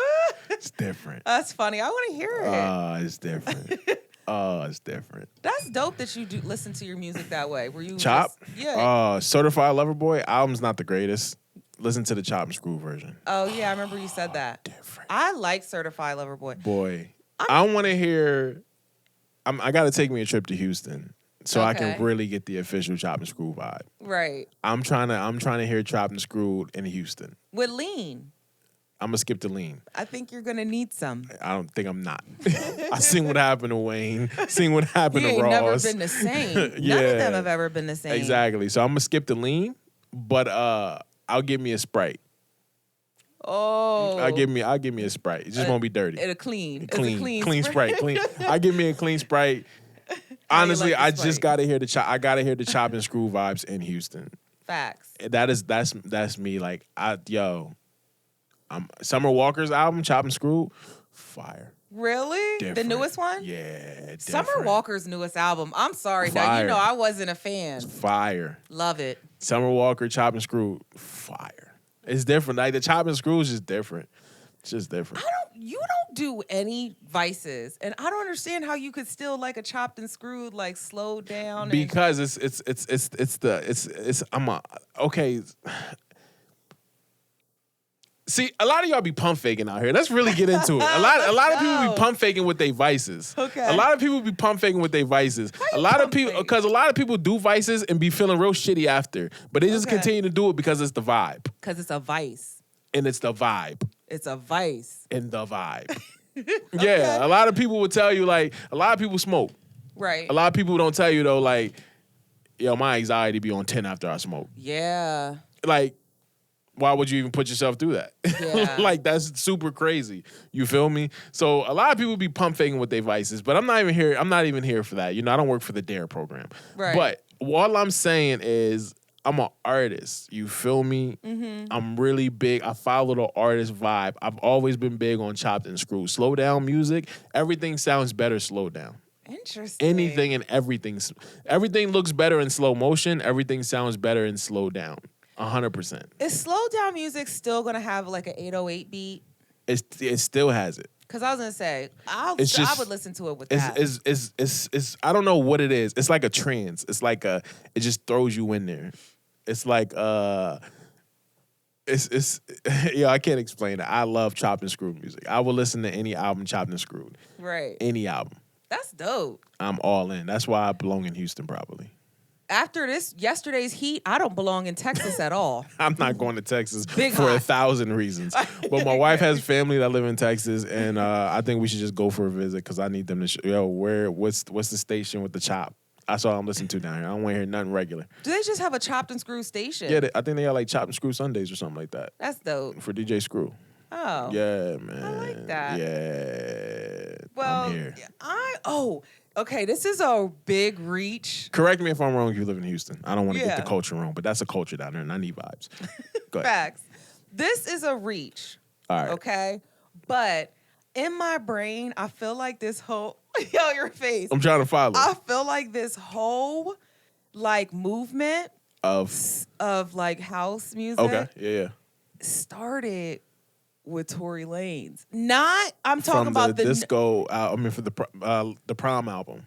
It's different. That's funny. I want to hear it. It's different. It's different. That's dope that you do listen to your music that way. Were you Chop? Yeah. Certified Lover Boy album's not the greatest. Listen to the Chop and Screw version. Oh yeah, I remember you said that. Different. I like Certified Lover Boy. Boy, I want to hear. I got to take me a trip to Houston so I can really get the official Chop and Screw vibe. Right. I'm trying to hear Chop and Screw in Houston. With Lean. I'm gonna skip the Lean. I think you're gonna need some. I don't think I'm not. I seen what happened to Wayne. Seen what happened to Ross. Never been the same. Yeah. None of them have ever been the same. Exactly. So I'm gonna skip the Lean, but I'll give me a Sprite. Oh. I'll give me a Sprite. It just won't be dirty. It'll clean. Clean Sprite. Clean. I give me a clean Sprite. Honestly, like I Sprite? just gotta hear the chop. I gotta hear the Chop and Screw vibes in Houston. Facts. That's me. Like Summer Walker's album, Chop and Screw, fire. Really? Different. The newest one? Yeah. Different. Summer Walker's newest album. I'm sorry. Now, Fire. you know I wasn't a fan. Fire. Love it. Summer Walker, Chop and Screw, fire. It's different. Like the Chop and Screw is just different. It's just different. You don't do any vices, and I don't understand how you could still like a chopped and screwed, like slowed down. Because okay. See, a lot of y'all be pump faking out here. Let's really get into it. A lot of people be pump faking with their vices. Okay. A lot of people be pump faking with their vices. A lot of people do vices and be feeling real shitty after, but they just continue to do it because it's the vibe. Because it's a vice. And it's the vibe. It's a vice. And the vibe. Yeah, a lot of people would tell you, like, a lot of people smoke. Right. A lot of people don't tell you, though, like, yo, my anxiety be on 10 after I smoke. Yeah. Like, why would you even put yourself through that? Yeah. Like, that's super crazy. You feel me? So a lot of people be pump faking with their vices, but I'm not even here for that. You know, I don't work for the DARE program. Right. But all I'm saying is I'm an artist. You feel me? Mm-hmm. I'm really big. I follow the artist vibe. I've always been big on chopped and screwed. Slow down music. Everything sounds better slowed down. Interesting. Anything and everything. Everything looks better in slow motion. Everything sounds better in slow down. 100%. Is slow down music still gonna have like an 808 beat? It still has it. Because I was gonna say, I would listen to it with that. It's I don't know what it is. It's like a trance. It's like it just throws you in there. It's like it's I can't explain it. I love chopped and screwed music. I will listen to any album chopped and screwed. Right. Any album. That's dope. I'm all in. That's why I belong in Houston probably. After yesterday's heat, I don't belong in Texas at all. I'm not going to Texas Big for hot. 1,000 reasons. But my wife has family that live in Texas, and I think we should just go for a visit because I need them to what's the station with the chop? That's all I'm listening to down here. I don't want to hear nothing regular. Do they just have a chopped and screw station? Yeah, I think they got like chopped and screw Sundays or something like that. That's dope. For DJ Screw. Oh. Yeah, man. I like that. Yeah. Well, I'm here. Okay, this is a big reach. Correct me if I'm wrong if you live in Houston. I don't want to get Yeah. the culture wrong, but that's a culture down there, and I need vibes. Go ahead. Facts. This is a reach. All right. Okay? But in my brain, I feel like this whole yo, your face. I'm trying to follow. I feel like this whole like movement Of like house music okay, yeah. started with Tory Lanez. Not I'm talking From about the disco. For the Prom album,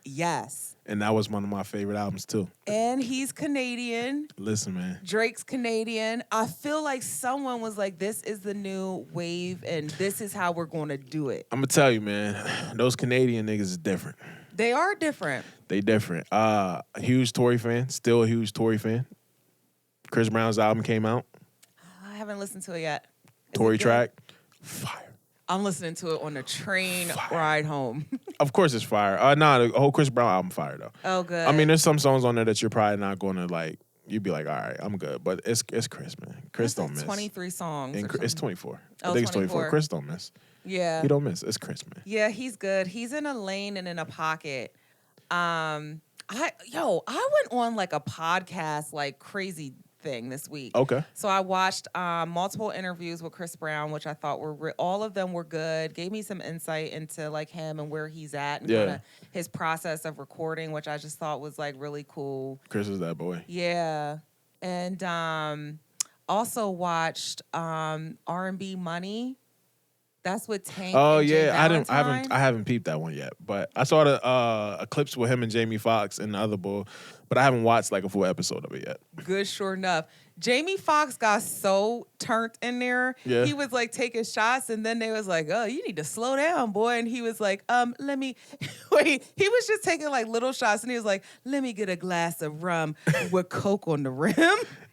yes. and that was one of my favorite albums too. And he's Canadian. Listen, man. Drake's Canadian. I feel like someone was like, this is the new wave and this is how we're going to do it. I'm gonna tell you, man. Those Canadian niggas is different. They are different. They different. A huge Tory fan. Still a huge Tory fan. Chris Brown's album came out. I haven't listened to it yet. Is Tory it good? track. Fire. I'm listening to it on the train ride home. Of course it's fire. The whole Chris Brown album fire though. Oh, good. I mean, there's some songs on there that you're probably not going to like. You'd be like, all right, I'm good. But it's Chris, man. Chris don't miss. 23 songs. It's 24. Oh, I think it's 24. Chris don't miss. Yeah. He don't miss. It's Chris, man. Yeah, he's good. He's in a lane and in a pocket. I went on like a podcast like crazy thing this week. Okay. So I watched multiple interviews with Chris Brown, which I thought were all of them were good. Gave me some insight into like him and where he's at and kind of his process of recording, which I just thought was like really cool. Chris is that boy. Yeah. And also watched R&B Money. That's what Tank. Oh and Jay yeah, Valentine. I haven't peeped that one yet, but I saw the clips with him and Jamie Foxx and the other bull, but I haven't watched like a full episode of it yet. Good, sure enough. Jamie Foxx got so turned in there. Yeah. He was like taking shots, and then they was like, "Oh, you need to slow down, boy." And he was like, let me wait. He was just taking like little shots, and he was like, "Let me get a glass of rum with Coke on the rim."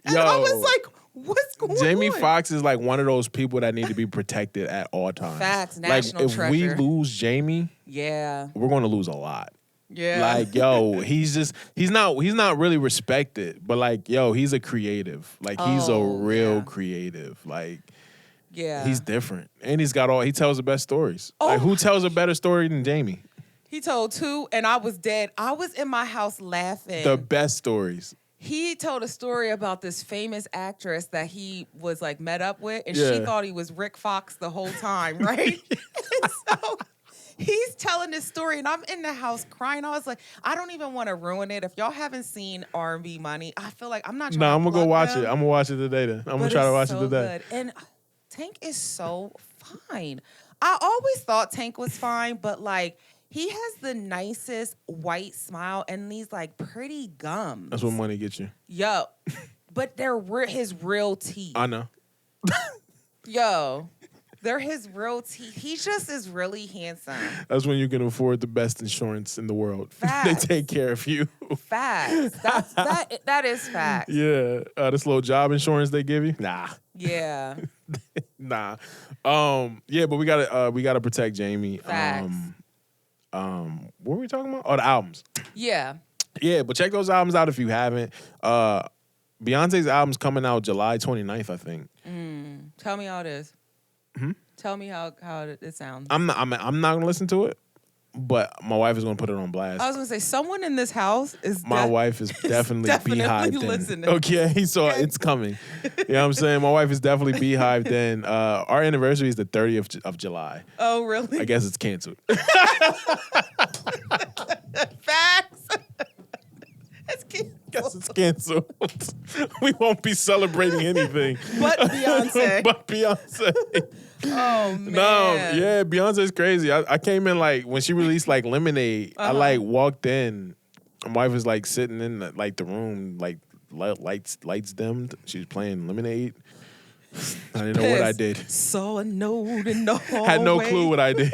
And I was like, what's going on? Jamie Foxx is like one of those people that need to be protected at all times. Facts, like national if treasure. we lose Jamie, Yeah. we're going to lose a lot. Yeah. Like, yo, he's not really respected, but like, yo, he's a creative. Like he's a real creative. Like Yeah. he's different. And he tells the best stories. Like who tells a better story than Jamie? He told two, and I was dead. I was in my house laughing. The best stories. He told a story about this famous actress that he was like met up with, and she thought he was Rick Fox the whole time, right? And so he's telling this story, and I'm in the house crying. I was like, I don't even want to ruin it. If y'all haven't seen R&B Money, I feel like I'm not trying to I'm gonna go watch them, it. I'm gonna watch it today then. I'm gonna try to watch it today. Good. And Tank is so fine. I always thought Tank was fine, but like he has the nicest white smile and these like pretty gums. That's what money gets you. Yo, but they're his real teeth. I know. Yo, they're his real teeth. He just is really handsome. That's when you can afford the best insurance in the world. Facts. They take care of you. Facts. That is facts. Yeah. This little job insurance they give you? Nah. Yeah. Nah. Yeah, but we gotta protect Jamie. Facts. What were we talking about? Oh, the albums. Yeah. Yeah, but check those albums out if you haven't. Beyonce's album's coming out July 29th, I think. Tell me how it is. Tell me how it sounds. I'm not gonna listen to it, but my wife is gonna put it on blast. I was gonna say someone in this house is My wife is definitely beehived in. listening. Okay, so it's coming. You know what I'm saying? My wife is definitely beehived in. Our anniversary is the 30th of July. Oh, really? I guess it's canceled. Facts. It's canceled. Guess it's canceled. We won't be celebrating anything. But Beyonce. But Beyonce. Oh, man. No, yeah, Beyonce's crazy. I came in like when she released like Lemonade. I like walked in. My wife was like sitting in the room, like lights dimmed. She was playing Lemonade. I didn't know what I did. Saw a note in the hallway. Had no clue what I did.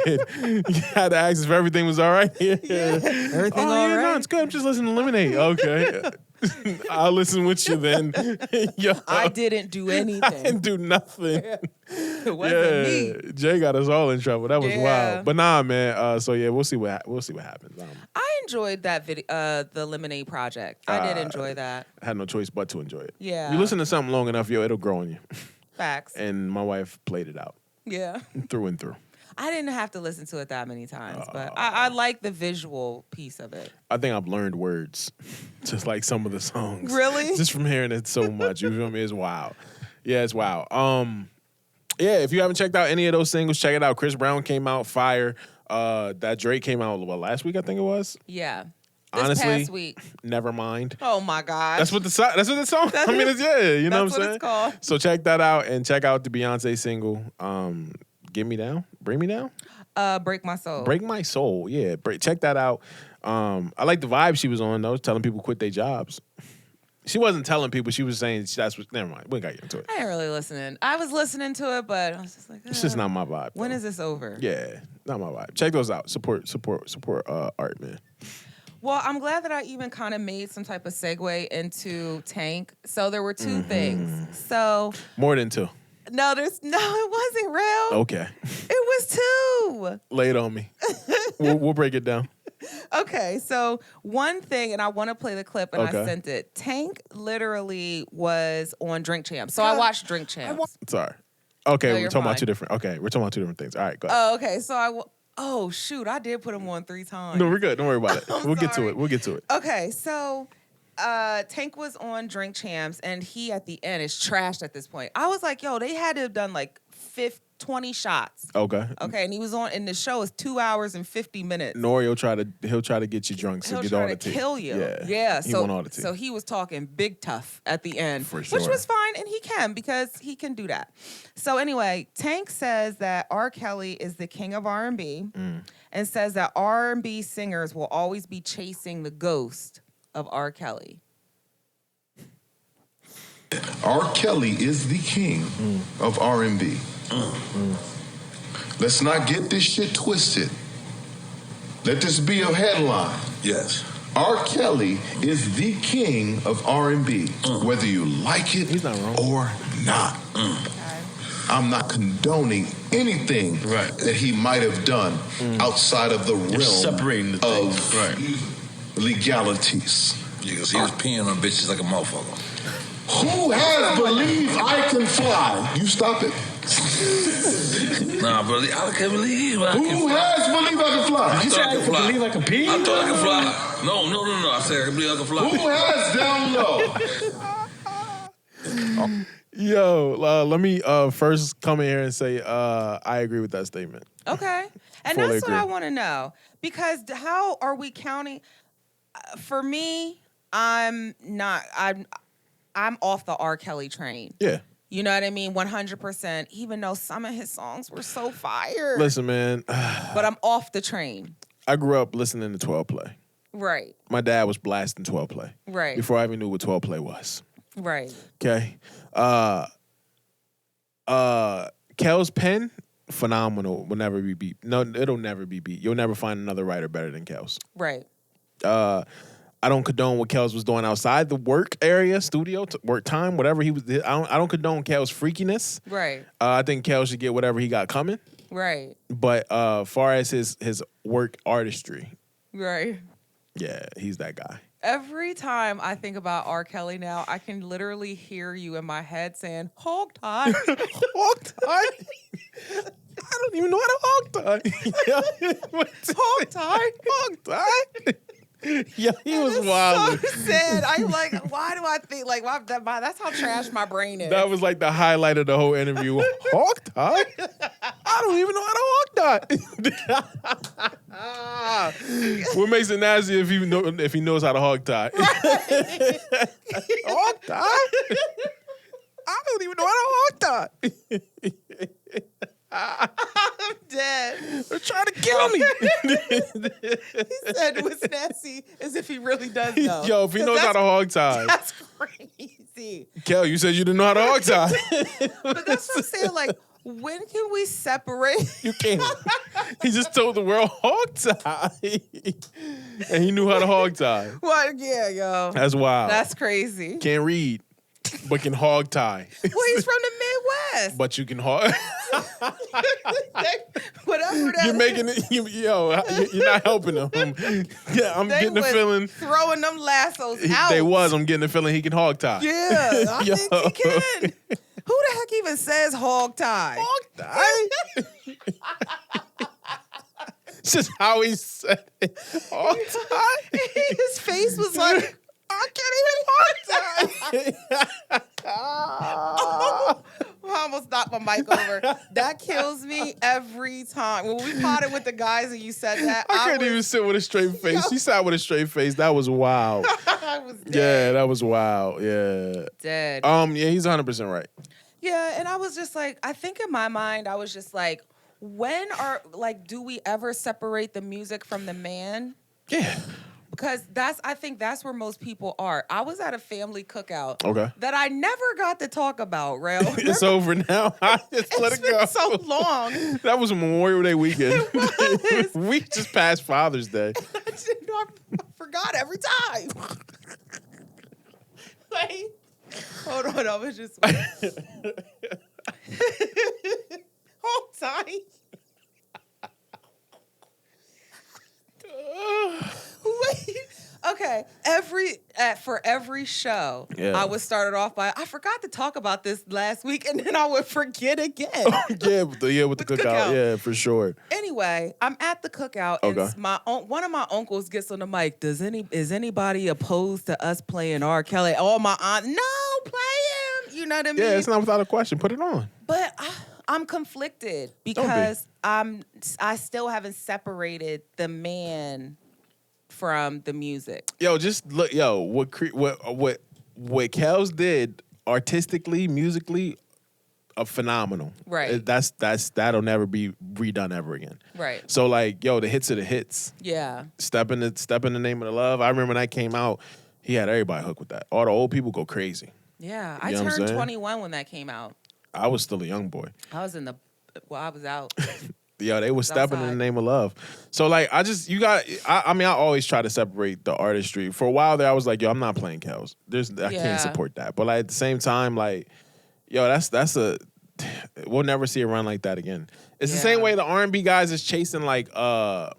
Had to ask if everything was all right. Yeah. Everything all yeah, right? no, it's good. I'm just listening to Lemonade. Okay. I'll listen with you then. Yo, I didn't do anything. I didn't do nothing. It wasn't me. Jay got us all in trouble. That was wild. But nah, man. So yeah, we'll see what happens. I enjoyed that video, the Lemonade project. I did enjoy that. I had no choice but to enjoy it. Yeah. You listen to something long enough, it'll grow on you. Facts. And my wife played it out. Yeah. Through and through. I didn't have to listen to it that many times, but I like the visual piece of it. I think I've learned words, just like some of the songs. Really? Just from hearing it so much. You feel me? It's wild. Yeah, it's wild. Yeah, if you haven't checked out any of those singles, check it out. Chris Brown came out fire. That Drake came out last week, I think it was. Yeah. This Honestly, past week. Nevermind. Oh my gosh. That's what the song. I mean, it's you know what I'm saying. That's what it's called. So check that out and check out the Beyonce single. Get Me Down, Bring Me Down. Break My Soul. Break My Soul. Yeah, check that out. I like the vibe she was on though, telling people quit their jobs. She wasn't telling people. She was saying that's what. Never mind. We got to get into it. I ain't really listening. I was listening to it, but I was just like, It's just not my vibe. When though. is this over? Yeah, not my vibe. Check those out. Support art, man. Well, I'm glad that I even kind of made some type of segue into Tank. So there were two things. So More than two. no, it wasn't real. Okay. It was 2. Lay it on me. We'll break it down. Okay, so one thing, and I want to play the clip, and I Okay. sent it. Tank literally was on Drink Champs. So I watched Drink Champs. Sorry. Okay, No, we're you're talking fine. about two different. Okay, we're talking about two different things. All right, go ahead. Oh, okay. So oh, shoot. I did put him on 3 times. No, we're good. Don't worry about it. I'm We'll get to sorry. it. We'll get to it. Okay, so Tank was on Drink Champs, and he at the end is trashed at this point. I was like, yo, they had to have done like 20 shots. Okay. Okay, and he was on, and the show is 2 hours and 50 minutes. Nori he'll try to get you drunk, so He'll get all try the to tea. kill you. Yeah. He So, want all the tea. so he was talking big tough at the end, For which sure. was fine, and he can because he can do that. So anyway, Tank says that R. Kelly is the king of R&B, and says that R&B singers will always be chasing the ghost of R. Kelly. R. Kelly is the king of R&B. Let's not get this shit twisted. Let this be a headline. Yes. R. Kelly is the king of R&B, whether you like it He's not wrong. or not. I'm not condoning anything Right. that he might have done outside of the realm separating the of things. Right. legalities. You can see he was peeing on bitches like a motherfucker. Who has believed I can fly? You stop it. Nah, bro, I can't believe I Who can fly. has believed I can fly? I thought I could fly. believe I can pee? I thought I could fly. No. I said I could believe I could fly. Who has down low? Yo, let me first come in here and say I agree with that statement. Okay. And Fully that's what I agree. want to know. Because how are we counting? For me, I'm off the R. Kelly train. Yeah. You know what I mean? 100%. Even though some of his songs were so fire. Listen, man, But I'm off the train. I grew up listening to 12 Play. Right. My dad was blasting 12 Play. Right. Before I even knew what 12 Play was. Right. Okay. Kel's pen, phenomenal. Will never be beat. No, it'll never be beat. You'll never find another writer better than Kel's. Right. I don't condone what Kel's was doing outside the work area, studio, work time, whatever he was. I don't condone Kel's freakiness. Right. I think Kel should get whatever he got coming. Right. But far as his work artistry, Right. yeah, he's that guy. Every time I think about R. Kelly now, I can literally hear you in my head saying, hog tie. Hog tie? I don't even know how to hog tie. Hog tie. Hog tie? Yeah, he was It's wild. so sad. I'm like, why do I think like that's how trash my brain is. That was like the highlight of the whole interview. Hog tie? I don't even know how to hog tie. What makes it nasty if he knows how to hog tie? Hog tie? I don't even know how to hog tie. I'm dead. They're trying to kill me. He said it was nasty as if he really does know. Yo, if he knows how to hog tie. That's crazy. Kel, you said you didn't know how to hog tie. But that's what I'm saying. Like, when can we separate? You can't. He just told the world hog tie. And he knew how to hog tie. What? Yeah, yo. That's wild. That's crazy. Can't read, but can hog tie. Well, he's from the Midwest. But you can hog. Whatever that You're making is. it. You're not helping him. Yeah, I'm They getting the was feeling. throwing them lassos out. They was. I'm getting the feeling he can hog tie. Yeah, I Yo. think he can. Who the heck even says hog tie? Hog tie. It's just how he said it. Hog tie. His face was like, I can't even hog tie. I almost knocked my mic over. That kills me every time. When we potted with the guys and you said that, I couldn't even sit with a straight face. She sat with a straight face. That was wild. I was dead. Yeah, that was wild. Yeah. Dead. Yeah, he's 100% right. Yeah, and I was just like, I think in my mind, I was just like, do we ever separate the music from the man? Yeah. Because I think that's where most people are. I was at a family cookout Okay. that I never got to talk about, Rell. It's over now. I just let It's it go. been so long. That was Memorial Day weekend. We just passed Father's Day. I forgot every time. Wait. Hold on, I was just... Hold tight. for every show, Yeah. I would start it off by, I forgot to talk about this last week, and then I would forget again. yeah, with the cookout. Yeah, for sure. Anyway, I'm at the cookout, and one of my uncles gets on the mic. Is anybody opposed to us playing R. Kelly? All my aunt, no, play him. You know what I mean? Yeah, it's not without a question. Put it on. But I'm conflicted because I still haven't separated the man from the music. Yo, just look, what Kels did artistically, musically, phenomenal. Right. That'll never be redone ever again. Right. So like, the hits are the hits. Yeah. Step in the name of the love. I remember when that came out, he had everybody hooked with that. All the old people go crazy. Yeah. You know I what I'm turned saying? 21 when that came out. I was still a young boy. I was out. They were stepping in the name of love. So like, I always try to separate the artistry. For a while there, I was like, I'm not playing Kels. I can't support that. But like at the same time, like, we'll never see it run like that again. It's the same way the R&B guys is chasing like Kels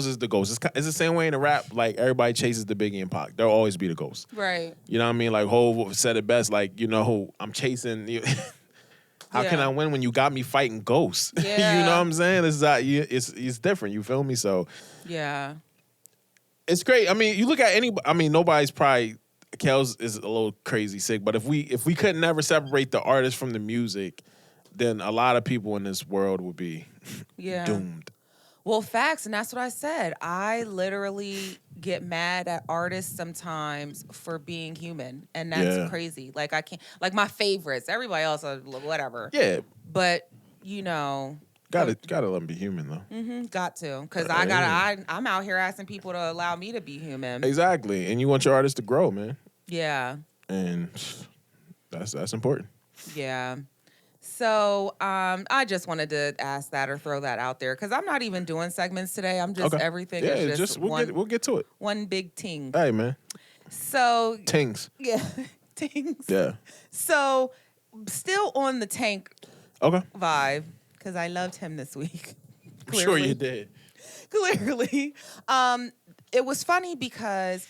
is the ghost. It's the same way in the rap. Like everybody chases the Biggie and Pac. There'll always be the ghost. Right. You know what I mean? Like Hov said it best. Like, I'm chasing you. How can I win when you got me fighting ghosts? Yeah. You know what I'm saying? It's different. You feel me? So yeah, it's great. I mean, you look at nobody's probably Kels is a little crazy sick. But if we could never separate the artist from the music, then a lot of people in this world would be doomed. Well, facts, and that's what I said. I literally get mad at artists sometimes for being human, and that's crazy. Like I can't, like my favorites. Everybody else, whatever. Yeah, but gotta let them be human though. Mm-hmm, got to, because I'm out here asking people to allow me to be human. Exactly, and you want your artist to grow, man. Yeah, and that's important. Yeah. So I just wanted to ask that or throw that out there because I'm not even doing segments today. I'm just everything is just we'll get to it. One big ting. Hey man. So tings. Yeah, tings. Yeah. So still on the Tank vibe because I loved him this week. I'm sure you did. Clearly, it was funny because.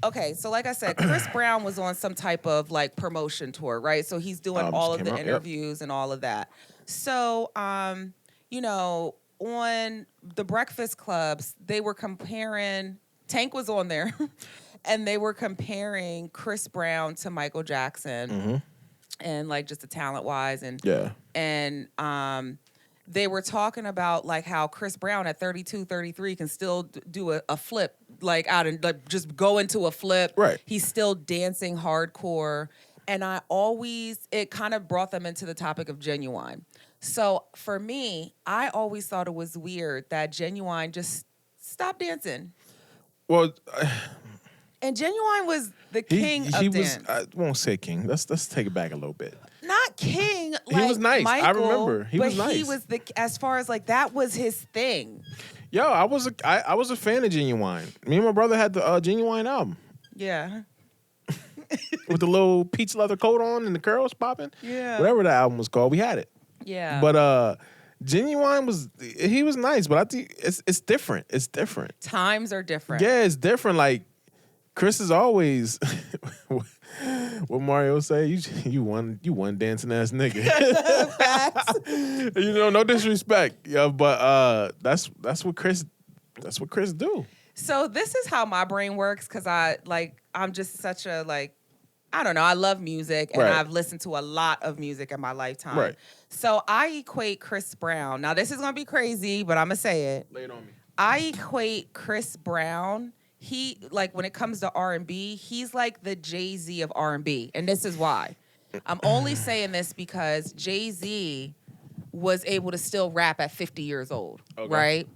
Okay, so like I said, Chris Brown was on some type of like promotion tour, right? So he's doing all of the interviews and all of that. So, on the Breakfast Clubs, they were comparing, Tank was on there, and they were comparing Chris Brown to Michael Jackson and like just the talent-wise. And they were talking about like how Chris Brown at 32, 33 can still do a flip, like out and like just go into a flip. Right. He's still dancing hardcore. And it kind of brought them into the topic of Ginuwine. So for me, I always thought it was weird that Ginuwine just stopped dancing. Well, and Ginuwine was the king of dance. I won't say king. Let's take it back a little bit. Not king. He was nice. Michael, I remember. He was nice. He was as far as like that was his thing. Yo, I was a fan of Ginuwine. Me and my brother had the Ginuwine album. Yeah. With the little peach leather coat on and the curls popping. Yeah. Whatever that album was called, we had it. Yeah. But Ginuwine he was nice, but I think it's different. It's different. Times are different. Yeah, it's different. Like Chris is always what Mario say, you one dancing ass nigga. Facts. No disrespect. Yeah, but that's what Chris do. So this is how my brain works because I'm just such a I don't know, I love music and I've listened to a lot of music in my lifetime. Right. So I equate Chris Brown. Now this is gonna be crazy, but I'm gonna say it. Lay it on me. I equate Chris Brown. He when it comes to R&B, he's like the Jay-Z of R&B, and this is why. I'm only saying this because Jay-Z was able to still rap at 50 years old, right?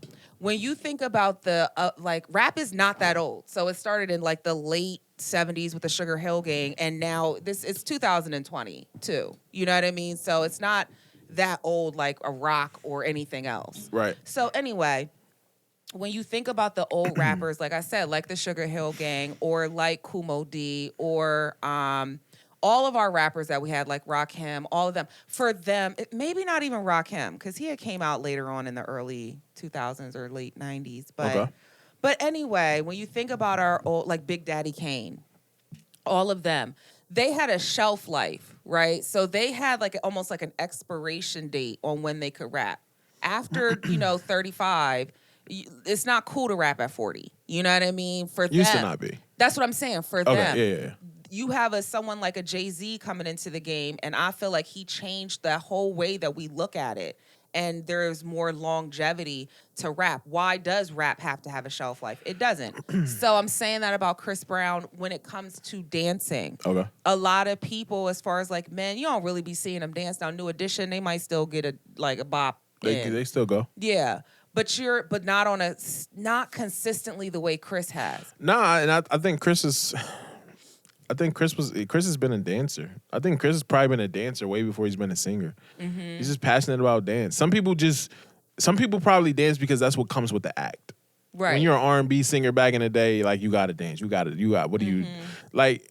When you think about the rap is not that old, so it started in the late 70s with the Sugar Hill Gang, and now it's 2022. You know what I mean? So it's not that old like a rock or anything else, right? So anyway. When you think about the old rappers, like I said, like the Sugar Hill Gang or like Kumo D or all of our rappers that we had, like Rakim, all of them, for them, maybe not even Rakim, because he had came out later on in the early 2000s or late 90s. But But anyway, when you think about our old, like Big Daddy Kane, all of them, they had a shelf life, right? So they had like almost like an expiration date on when they could rap. After, 35, it's not cool to rap at 40. You know what I mean? For them. Used to not be. That's what I'm saying. For them. Yeah. You have someone like a Jay-Z coming into the game, and I feel like he changed the whole way that we look at it. And there's more longevity to rap. Why does rap have to have a shelf life? It doesn't. So I'm saying that about Chris Brown when it comes to dancing. Okay. A lot of people, as far as like men, you don't really be seeing them dance. Now, New Edition, they might still get a bop. They still go. Yeah. But not consistently the way Chris has. Nah, and I think Chris has been a dancer. I think Chris has probably been a dancer way before he's been a singer. Mm-hmm. He's just passionate about dance. Some people probably dance because that's what comes with the act. Right. When you're an R&B singer back in the day, like you gotta dance. What do you like?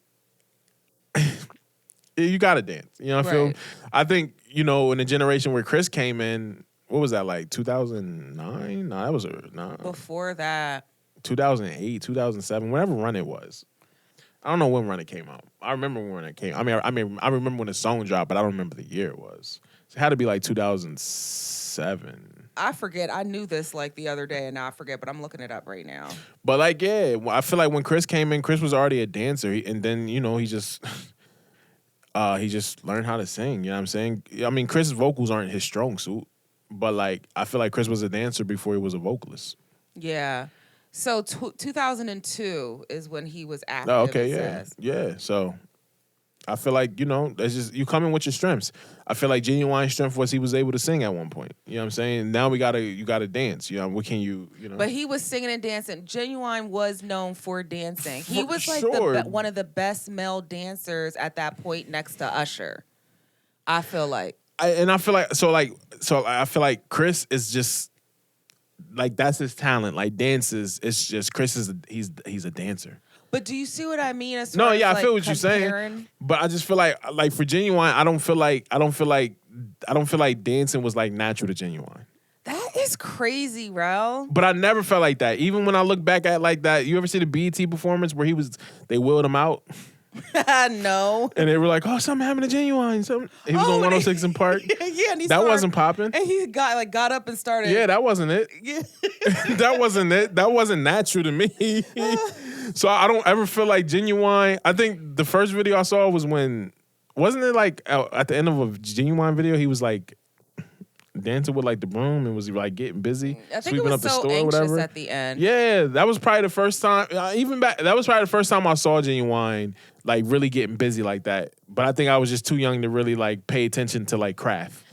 You gotta dance. You know what I feel? I think, in the generation where Chris came in, what was that, like 2009? No, that was before that. 2008, 2007, whatever run it was. I don't know when run it came out. I remember when it came. I remember when the song dropped, but I don't remember the year it was. So it had to be like 2007. I forget. I knew this like the other day, and now I forget. But I'm looking it up right now. But like, yeah, I feel like when Chris came in, Chris was already a dancer, and then he just learned how to sing. You know what I'm saying? I mean, Chris's vocals aren't his strong suit, but like I feel like Chris was a dancer before he was a vocalist. Yeah. So 2002 is when he was active. Oh, okay, yeah. So I feel like that's just you come in with your strengths. I feel like Ginuwine's strength was he was able to sing at one point. You know what I'm saying? Now you gotta dance. What can you? But he was singing and dancing. Ginuwine was known for dancing. He was like sure. one of the best male dancers at that point, next to Usher. I feel like. I feel like Chris is just. Like that's his talent. Like dances, it's just Chris he's a dancer. But do you see what I mean? As no, far yeah, as, I feel what you're saying. But I just feel like for Ginuwine, I don't feel like dancing was like natural to Ginuwine. That is crazy, Rel. But I never felt like that. Even when I look back at like that, you ever see the BET performance where they wheeled him out? No. And they were like, "Oh, something happened to Ginuwine." He was on 106 in Park. Yeah, and that wasn't popping. And he got up and started. Yeah, that wasn't it. Yeah. That wasn't it. That wasn't natural to me. So I don't ever feel like Ginuwine. I think the first video I saw was wasn't it like at the end of a Ginuwine video, he was like dancing with like the broom and was like getting busy, I think sweeping it was up the so store or anxious whatever. at the end. Yeah, that was probably the first time. That was probably the first time I saw Ginuwine like really getting busy like that. But I think I was just too young to really like pay attention to like craft.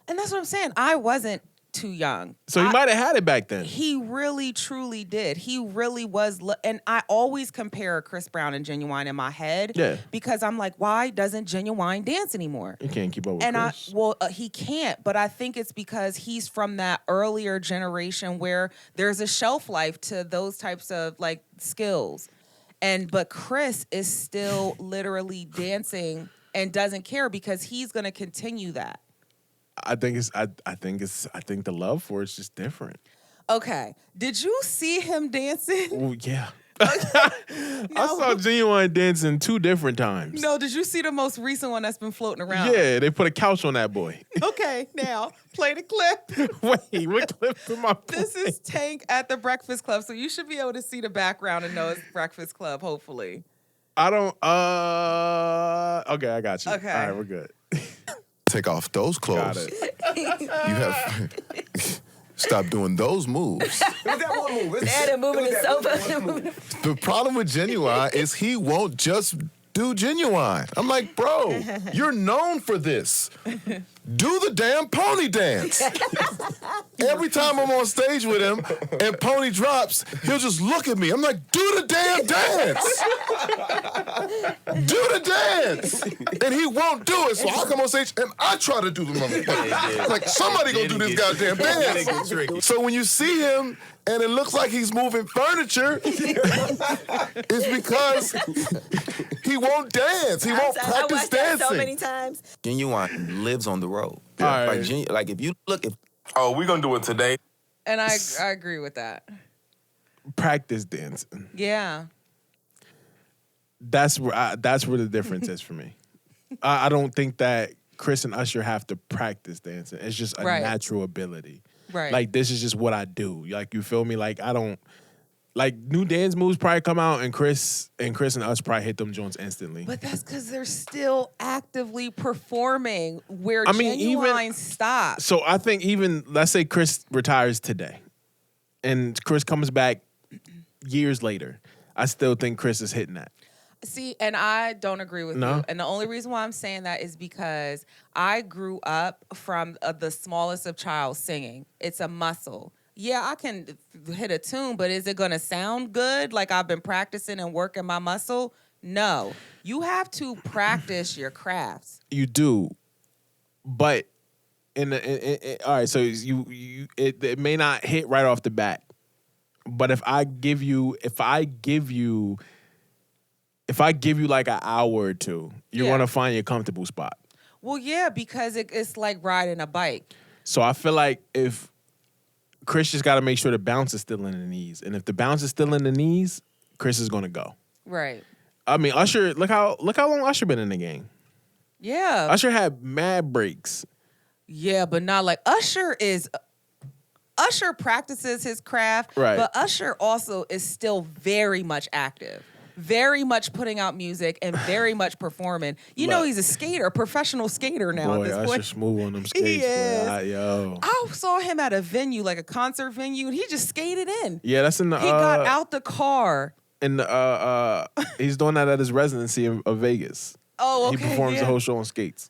And that's what I'm saying. I wasn't too young. So he might have had it back then. He really, truly did. He really was. And I always compare Chris Brown and Ginuwine in my head. Yeah. Because I'm like, why doesn't Ginuwine dance anymore? He can't keep up with Chris. He can't. But I think it's because he's from that earlier generation where there's a shelf life to those types of like skills. But Chris is still literally dancing and doesn't care because he's going to continue that. I think the love for it's just different. Okay. Did you see him dancing? Oh, yeah. I saw Ginuwine dancing 2 different times. No, did you see the most recent one that's been floating around? Yeah, they put a couch on that boy. Okay, now play the clip. Wait, what clip am I playing? This is Tank at the Breakfast Club, so you should be able to see the background and know it's Breakfast Club, hopefully. I don't, okay, I got you. Okay. All right, we're good. Take off those clothes. Got it. You have stop doing those moves. They're moving the sofa. The problem with Ginuwine is he won't just do Ginuwine. I'm like, bro, you're known for this. Do the damn pony dance. Every time I'm on stage with him and pony drops, he'll just look at me. I'm like, do the damn dance. Do the dance. And he won't do it. So I'll come on stage and I try to do the motherfucker. Like, somebody gonna do this goddamn dance. So when you see him and it looks like he's moving furniture, it's because he won't dance. He won't practice I watched that dancing. so many times. Ginuwine lives on the road. All Like, right. if you look, Oh, we're gonna do it today. And I agree with that. practice dancing. Yeah. That's where the difference is for me. I don't think that Chris and Usher have to practice dancing. It's just a natural ability. Right. Like, this is just what I do. Like, you feel me? Like, I don't... Like, new dance moves probably come out, and Chris and Usher probably hit them joints instantly. But that's because they're still actively performing where Ginuwine stops. So I think even, let's say Chris retires today, and Chris comes back years later, I still think Chris is hitting that. See, and I don't agree with you. And the only reason why I'm saying that is because I grew up from the smallest of child singing. It's a muscle. Yeah, I can hit a tune, but is it going to sound good like I've been practicing and working my muscle? No. You have to practice your crafts. You do. But all right, so it may not hit right off the bat. But if I give you like an hour or two, you're going to find your comfortable spot. Well, yeah, because it's like riding a bike. So I feel like if Chris just got to make sure the bounce is still in the knees. And if the bounce is still in the knees, Chris is going to go. Right. I mean, Usher, look how long Usher been in the game. Yeah. Usher had mad breaks. Yeah, but not like Usher practices his craft, right. But Usher also is still very much active. Very much putting out music and very much performing. You know he's a skater, a professional skater now at this point. Usher smooth on them skates. He is. Yo. I saw him at a venue, like a concert venue, and he just skated in. Yeah, that's in the... He got out the car. And he's doing that at his residency of Vegas. Oh, okay. He performs the whole show on skates.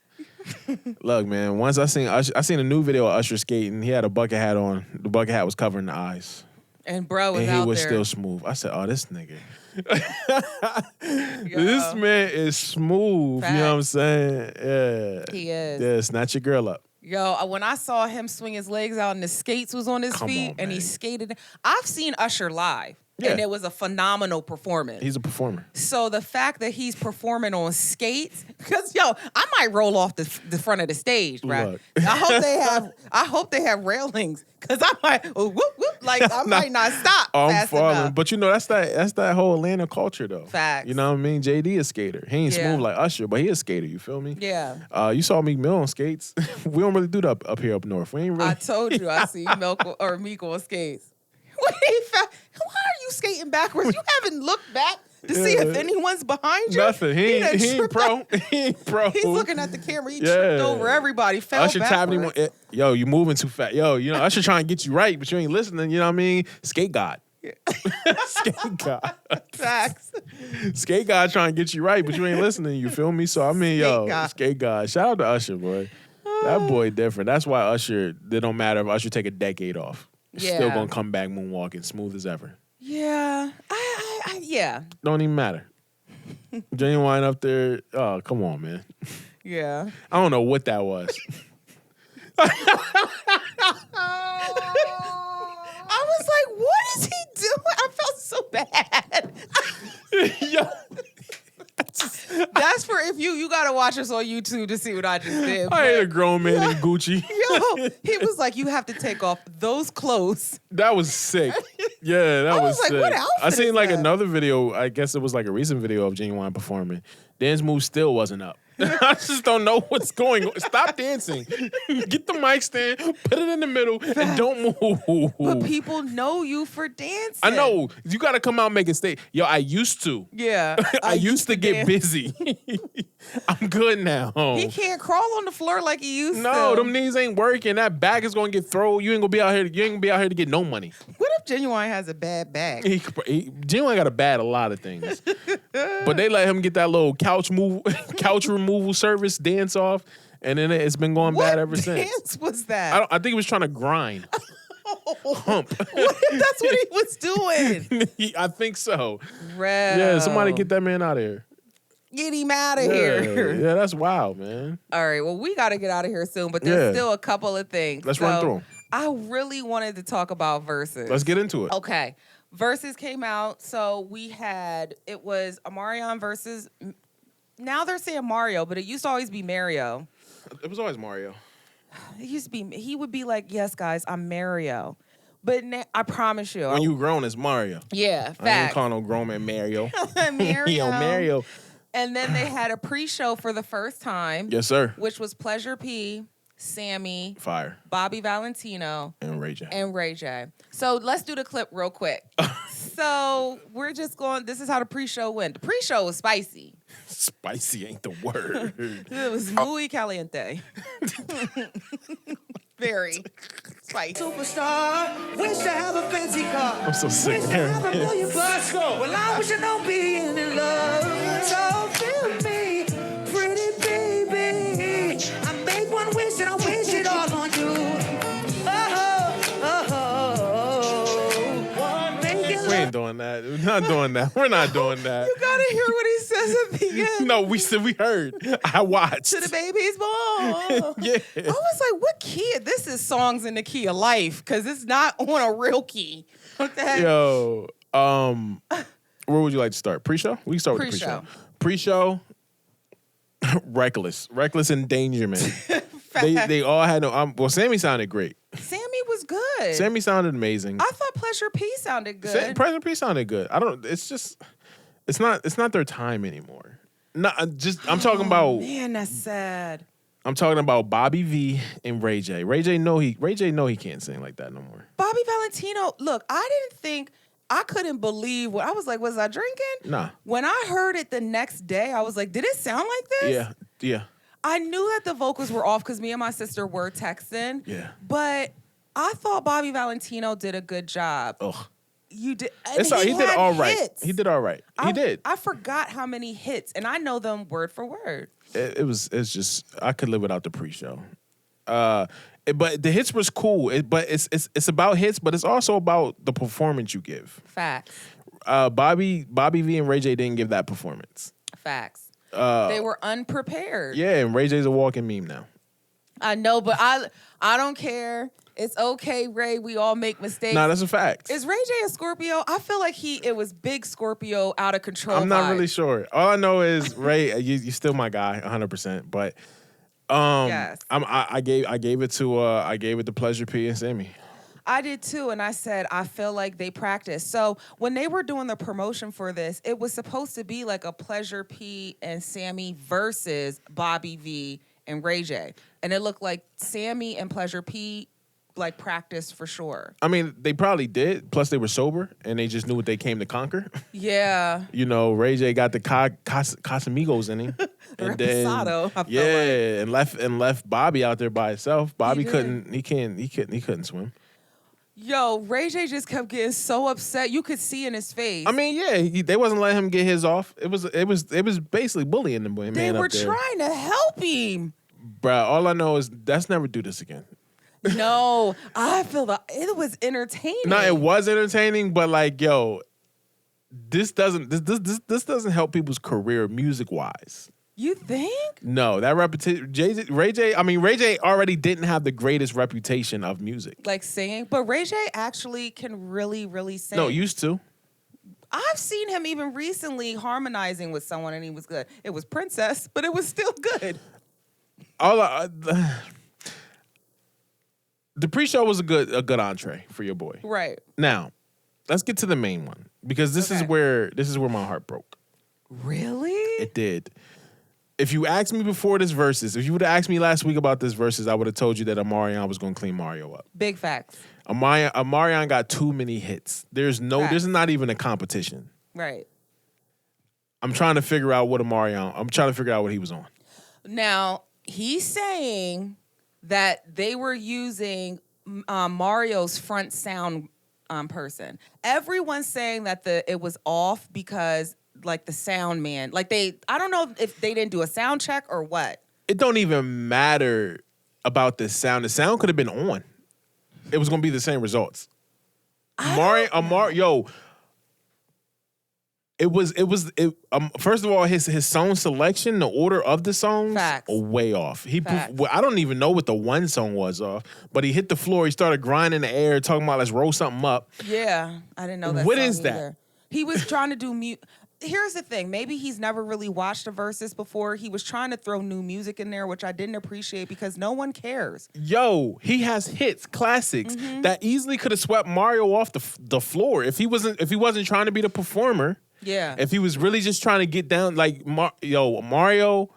Look, man, once I seen a new video of Usher skating. He had a bucket hat on. The bucket hat was covering the eyes. And bro was and out he was there. still smooth. I said, oh, this nigga. This man is smooth. Facts. You know what I'm saying? Yeah. He is. Yeah, snatch your girl up. Yo, when I saw him swing his legs out and the skates was on his feet and he skated, I've seen Usher live. Yeah. And it was a phenomenal performance. He's a performer. So the fact that he's performing on skates, because I might roll off the front of the stage, right? I hope they have railings, because I might whoop whoop, like I might not stop. I'm falling, but that's that whole Atlanta culture though. Facts. You know what I mean? JD is a skater. He ain't smooth like Usher, but he a skater. You feel me? Yeah. You saw Meek Mill on skates. We don't really do that up here up north. We ain't really. I told you I see Meek on skates. Why are you skating backwards? You haven't looked back to see if anyone's behind you. Nothing. He ain't pro. He ain't pro. He's looking at the camera. He tripped over everybody. Fell Usher backwards. tapping him. Yo, you moving too fast. Yo, Usher trying to get you right, but you ain't listening. You know what I mean? Skate God. Skate God. Facts. Skate God trying to get you right, but you ain't listening. You feel me? So I mean, Skate God. Shout out to Usher, boy. That boy different. That's why Usher. It don't matter if Usher take a decade off. Still gonna come back moonwalking smooth as ever. Yeah. Yeah. Don't even matter. Ginuwine up there. Oh, come on, man. Yeah. I don't know what that was. I was like, what is he doing? I felt so bad. Yo. That's for if you gotta watch us on YouTube to see what I just did. I ain't a grown man in Gucci. Yo, he was like, you have to take off those clothes. That was sick. Yeah, that was like, sick. what outfit I seen is like that? another video. I guess it was like a recent video of Ginuwine performing. Dance move still wasn't up. I just don't know what's going on. Stop dancing. Get the mic stand, put it in the middle, and don't move. But people know you for dancing. I know. You got to come out and make a statement. Yo, I used to. Yeah. I used to get busy. I'm good now. He can't crawl on the floor like he used to. No, them knees ain't working. That back is going to get thrown. You ain't going to be out here. You ain't going to be out here to get no money. What if Ginuwine has a bad back? Ginuwine got a lot of things. But they let him get that little couch removal service dance off, and then it's been going bad ever since. What dance was that? I think he was trying to grind. Hump. What if that's what he was doing? I think so. Rel. Yeah, somebody get that man out of here. Get him out of here. Yeah, that's wild, man. All right, well, we got to get out of here soon, but there's still a couple of things. Let's run through them. I really wanted to talk about Verzuz. Let's get into it. Okay. Verzuz came out, so it was Omarion versus, now they're saying Mario, but it used to always be Mario. It was always Mario. It used to be, he would be like, yes, guys, I'm Mario. But I promise you. When you grown, it's Mario. Yeah, I ain't facts. call no grown man Mario. Mario. Yo, Mario. And then they had a pre-show for the first time. Yes, sir. Which was Pleasure P, Sammy, Fire, Bobby Valentino, and Ray J. So let's do the clip real quick. So we're just going, this is how the pre-show went. The pre-show was spicy. Spicy ain't the word. It was muy caliente. Very spicy. Superstar, wish to have a fancy car. I'm so sick. Wish to have a million bucks. Well, I wish I don't be in love. So feel me, pretty baby. I make one wish and I wish it all on you. We ain't doing that. We're not doing that. We're not doing that. You gotta hear what he says at the end. No, we heard. I watched. To the baby's born. Yeah. I was like, what key? This is songs in the key of life, because it's not on a real key. What the heck? Yo, where would you like to start? Pre-show? We can start with the pre-show. Pre-show, reckless endangerment. They all had no. Well, Sammy sounded great. Sammy was good. Sammy sounded amazing. I thought Pleasure P sounded good. Pleasure P sounded good. I don't. It's just. It's not their time anymore. No, I'm talking about. Man, that's sad. I'm talking about Bobby V and Ray J. Ray J know he can't sing like that no more. Bobby Valentino. Look, I couldn't believe what I was like. Was I drinking? Nah. When I heard it the next day, I was like, did it sound like this? Yeah. I knew that the vocals were off because me and my sister were texting. Yeah. But I thought Bobby Valentino did a good job. Ugh. You did. He did all right. He did all right. He did. I forgot how many hits, and I know them word for word. It's just I could live without the pre-show. But the hits was cool. But it's about hits, but it's also about the performance you give. Facts. Bobby V and Ray J didn't give that performance. Facts. They were unprepared. Yeah, and Ray J's a walking meme now. I know, but I don't care. It's okay, Ray. We all make mistakes. Nah, that's a fact. Is Ray J a Scorpio? I feel like it was big Scorpio out of control. I'm not really sure. All I know is Ray, you're still my guy, 100%. But yes. I gave it to Pleasure P and Sammy. I did too, and I said I feel like they practiced. So when they were doing the promotion for this, it was supposed to be like a Pleasure P and Sammy versus Bobby V and Ray J, and it looked like Sammy and Pleasure P like practiced for sure. I mean, they probably did. Plus, they were sober and they just knew what they came to conquer. Yeah. You know, Ray J got the Casamigos in him, and then and left Bobby out there by himself. Bobby couldn't swim. Yo, Ray J just kept getting so upset. You could see in his face. I mean, yeah, they wasn't letting him get his off. It was basically bullying the boy. They man were up there. trying to help him. Bruh, all I know is let's never do this again. No, I feel it was entertaining. No, it was entertaining, but like, yo, this doesn't help people's career music wise. You think? No, that repetition. Ray J already didn't have the greatest reputation of music. Like singing, but Ray J actually can really, really sing. No, used to. I've seen him even recently harmonizing with someone, and he was good. It was Princess, but it was still good. The pre-show was a good entree for your boy. Right. Now, let's get to the main one because this is where my heart broke. Really? It did. If you asked me before this versus, if you would have asked me last week about this versus, I would have told you that Omarion was going to clean Mario up. Big facts. Omarion got too many hits. There's not even a competition. Right. I'm trying to figure out what he was on. Now, he's saying that they were using Mario's front sound person. Everyone's saying that it was off because like the sound man, like I don't know if they didn't do a sound check or what. It don't even matter about the sound. The sound could have been on. It was going to be the same results. First of all, his song selection, the order of the songs, are way off. I don't even know what the one song was off, but he hit the floor. He started grinding the air, talking about let's roll something up. Yeah, I didn't know that. What song is that? either. He was trying to do mute. here's the thing. Maybe he's never really watched a Verzuz before. He was trying to throw new music in there, which I didn't appreciate because no one cares. Yo, he has hits, classics that easily could have swept Mario off the floor if he wasn't trying to be the performer. Yeah. If he was really just trying to get down, like Mario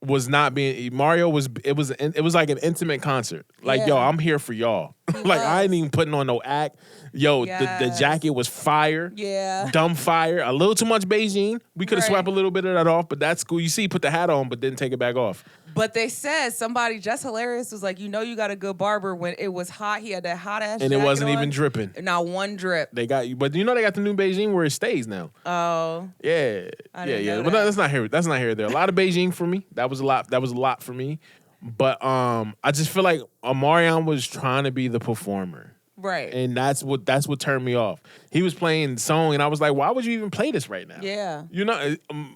was not being. Mario was. It was like an intimate concert. Like yo, I'm here for y'all. Like I ain't even putting on no act. Yo, the jacket was fire. Yeah. Dumb fire. A little too much Beijing. We could have swept a little bit of that off, but that's cool. You see, he put the hat on, but didn't take it back off. But they said somebody just hilarious was like, you got a good barber when it was hot. He had that hot ass and jacket it wasn't on. even dripping. Not one drip. They got you, but they got the new Beijing where it stays now. Oh. Yeah. Yeah. But that's not here. That's not here or there. A lot of Beijing for me. That was a lot for me. But I just feel like Omarion was trying to be the performer. Right. And that's what turned me off. He was playing song and I was like, why would you even play this right now? Yeah.